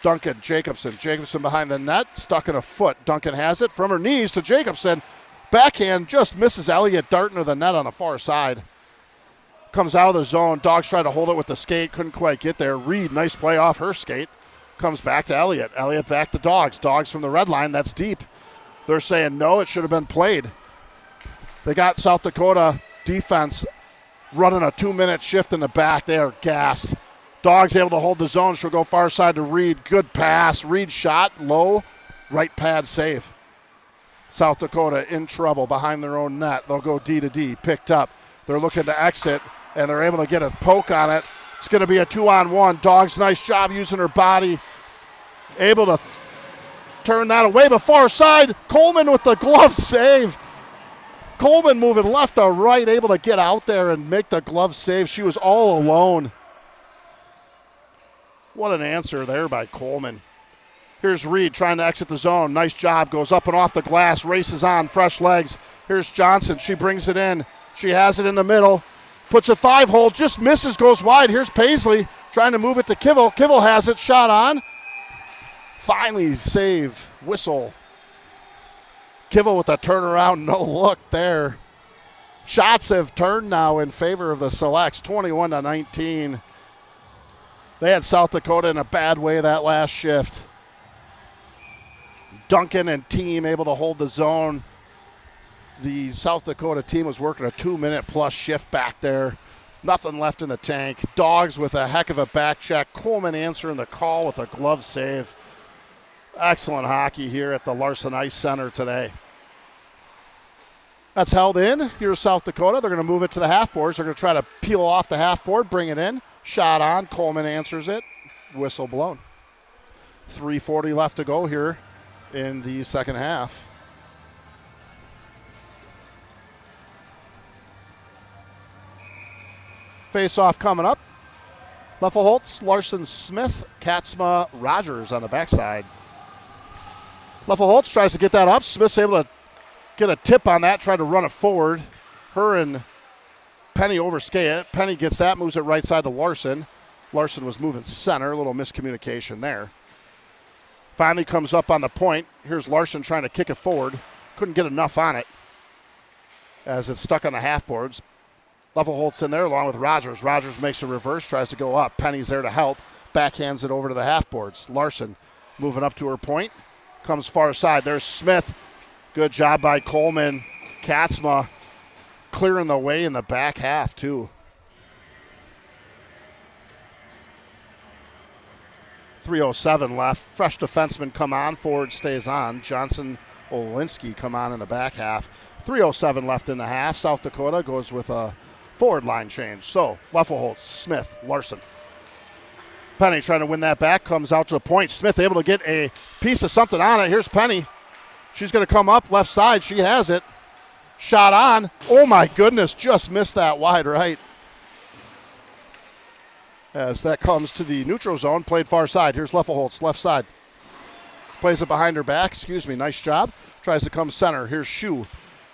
Duncan, Jacobson. Jacobson behind the net. Stuck in a foot. Duncan has it from her knees to Jacobson. Backhand just misses Elliott darting to the net on the far side. Comes out of the zone. Dogs try to hold it with the skate. Couldn't quite get there. Reed, nice play off her skate. Comes back to Elliott. Elliott back to Dogs. Dogs from the red line. That's deep. They're saying no, it should have been played. They got South Dakota defense running a 2-minute shift in the back. They are gassed. Dogs able to hold the zone. She'll go far side to Reed. Good pass. Reed shot low. Right pad save. South Dakota in trouble behind their own net. They'll go D to D, picked up. They're looking to exit, and they're able to get a poke on it. It's going to be a 2-on-1. Dogs, nice job using her body. Able to turn that away, but far side. Coleman with the glove save. Coleman moving left to right, able to get out there and make the glove save. She was all alone. What an answer there by Coleman. Here's Reed trying to exit the zone. Nice job. Goes up and off the glass. Races on. Fresh legs. Here's Johnson. She brings it in. She has it in the middle. Puts a 5-hole. Just misses. Goes wide. Here's Paisley trying to move it to Kivel. Kivel has it. Shot on. Finally save. Whistle. Kivel with a turnaround. No look there. Shots have turned now in favor of the Selects. 21-19. They had South Dakota in a bad way that last shift. Duncan and team able to hold the zone. The South Dakota team was working a 2-minute plus shift back there. Nothing left in the tank. Dogs with a heck of a back check. Coleman answering the call with a glove save. Excellent hockey here at the Larson Ice Center today. That's held in. Here's South Dakota. They're going to move it to the half boards. They're going to try to peel off the half board, bring it in. Shot on. Coleman answers it. Whistle blown. 3:40 left to go here in the second half. Face-off coming up. Leffelholtz, Larson, Smith, Katzma, Rogers on the backside. Leffelholtz tries to get that up. Smith's able to get a tip on that, try to run it forward. Her and Penny overskate it. Penny gets that, moves it right side to Larson. Larson was moving center, a little miscommunication there. Finally comes up on the point. Here's Larson trying to kick it forward. Couldn't get enough on it as it's stuck on the half boards. Leffelholtz in there along with Rogers. Rogers makes a reverse, tries to go up. Penny's there to help. Backhands it over to the half boards. Larson moving up to her point. Comes far side. There's Smith. Good job by Coleman. Katzma clearing the way in the back half too. 3:07 left. Fresh defenseman come on. Forward stays on. Johnson, Olinsky come on in the back half. 3:07 left in the half. South Dakota goes with a forward line change. So Leffelholtz, Smith, Larson. Penny trying to win that back. Comes out to the point. Smith able to get a piece of something on it. Here's Penny. She's going to come up left side. She has it. Shot on. Oh my goodness. Just missed that wide right. As that comes to the neutral zone, played far side. Here's Leffelholtz, left side. Plays it behind her back. Excuse me, nice job. Tries to come center. Here's Shu.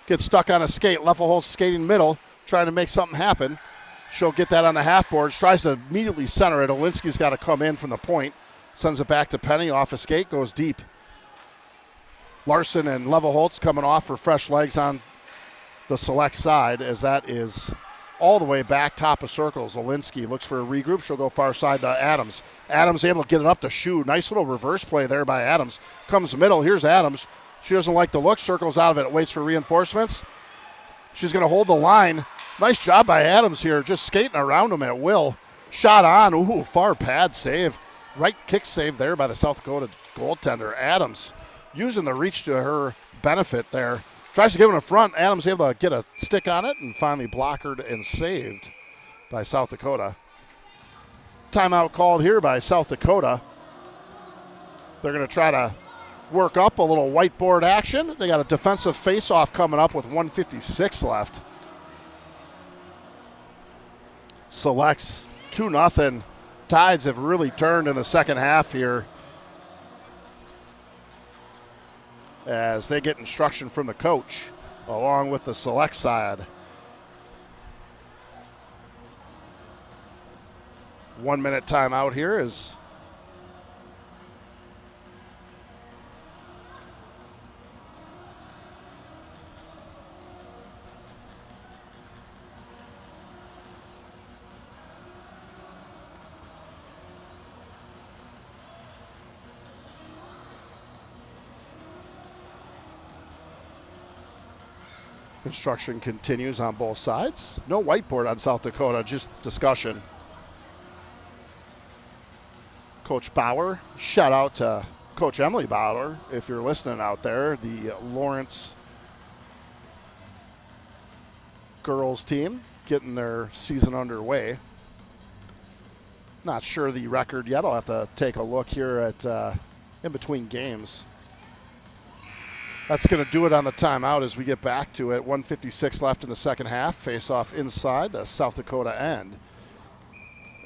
Gets stuck on a skate. Leffelholtz skating middle, trying to make something happen. She'll get that on the half boards. Tries to immediately center it. Olinsky's got to come in from the point. Sends it back to Penny off a skate. Goes deep. Larson and Leffelholtz coming off for fresh legs on the Select side as that is all the way back top of circles. Olinsky looks for a regroup. She'll go far side to Adams. Adams able to get it up to Shu. Nice little reverse play there by Adams. Comes middle. Here's Adams. She doesn't like the look. Circles out of it. Waits for reinforcements. She's going to hold the line. Nice job by Adams here. Just skating around him at will. Shot on. Ooh, far pad save. Right kick save there by the South Dakota goaltender. Adams using the reach to her benefit there. Tries to give it a front. Adams able to get a stick on it and finally blockered and saved by South Dakota. Timeout called here by South Dakota. They're going to try to work up a little whiteboard action. They got a defensive face-off coming up with 1:56 left. Selects 2-0. Tides have really turned in the second half here, as they get instruction from the coach along with the Select side. 1 minute timeout here is construction continues on both sides. No whiteboard on South Dakota, just discussion. Coach Bauer, shout out to Coach Emily Bowler, if you're listening out there, the Lawrence girls team getting their season underway. Not sure the record yet. I'll have to take a look here at in between games. That's going to do it on the timeout as we get back to it. 1:56 left in the second half. Face off inside the South Dakota end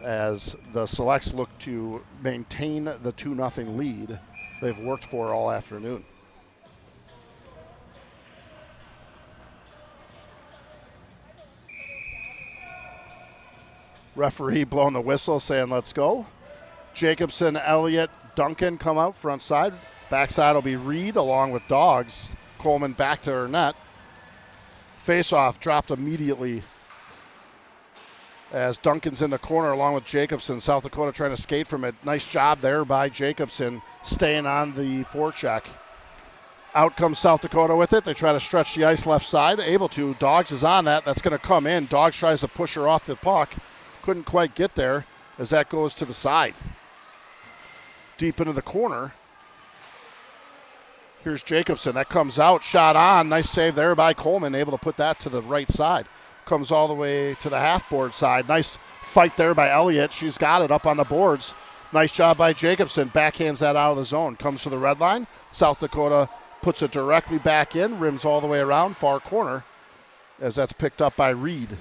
as the Selects look to maintain the 2-0 lead they've worked for all afternoon. Referee blowing the whistle saying let's go. Jacobson, Elliott, Duncan come out front side. Backside will be Reed along with Dogs. Coleman back to her net. Face-off dropped immediately as Duncan's in the corner along with Jacobson. South Dakota trying to skate from it. Nice job there by Jacobson staying on the forecheck. Out comes South Dakota with it. They try to stretch the ice left side. Able to. Dogs is on that. That's going to come in. Dogs tries to push her off the puck. Couldn't quite get there as that goes to the side. Deep into the corner. Here's Jacobson. That comes out. Shot on. Nice save there by Coleman. Able to put that to the right side. Comes all the way to the half-board side. Nice fight there by Elliott. She's got it up on the boards. Nice job by Jacobson. Backhands that out of the zone. Comes to the red line. South Dakota puts it directly back in. Rims all the way around. Far corner as that's picked up by Reed.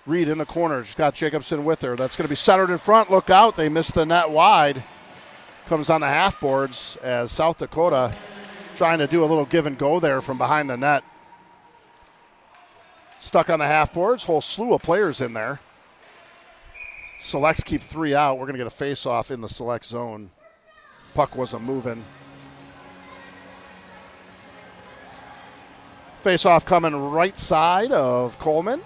Reed in the corner. She's got Jacobson with her. That's going to be centered in front. Look out. They missed the net wide. Comes on the half boards as South Dakota trying to do a little give and go there from behind the net. Stuck on the half boards. Whole slew of players in there. Selects keep 3 out. We're going to get a face-off in the Select zone. Puck wasn't moving. Face-off coming right side of Coleman.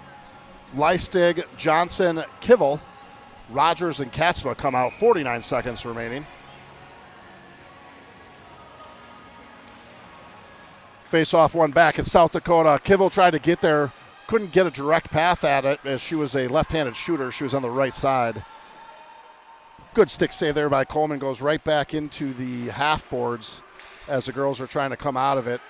Leistig, Johnson, Kivel, Rogers, and Katzma come out. 49 seconds remaining. Face-off one back. It's South Dakota. Kivel tried to get there. Couldn't get a direct path at it as she was a left-handed shooter. She was on the right side. Good stick save there by Coleman. Goes right back into the half boards as the girls are trying to come out of it.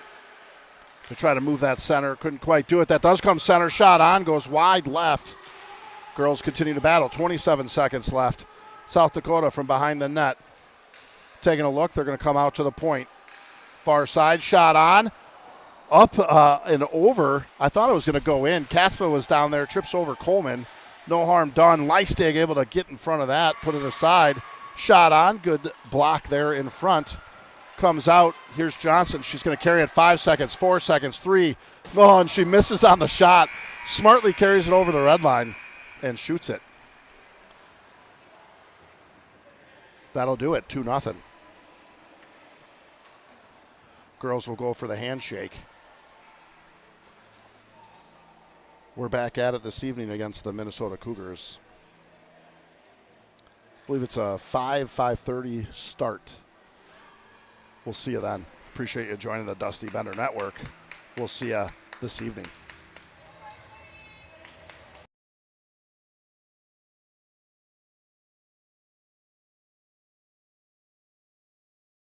To try to move that center. Couldn't quite do it. That does come center. Shot on. Goes wide left. Girls continue to battle. 27 seconds left. South Dakota from behind the net. Taking a look. They're going to come out to the point. Far side. Shot on. Up and over. I thought it was going to go in. Katzma was down there. Trips over Coleman. No harm done. Leistig able to get in front of that. Put it aside. Shot on. Good block there in front. Comes out. Here's Johnson. She's going to carry it 5 seconds, 4 seconds, 3. Oh, and she misses on the shot. Smartly carries it over the red line and shoots it. That'll do it. 2-0. Girls will go for the handshake. We're back at it this evening against the Minnesota Cougars. I believe it's a 5:30 start. We'll see you then. Appreciate you joining the Dusty Bender Network. We'll see you this evening.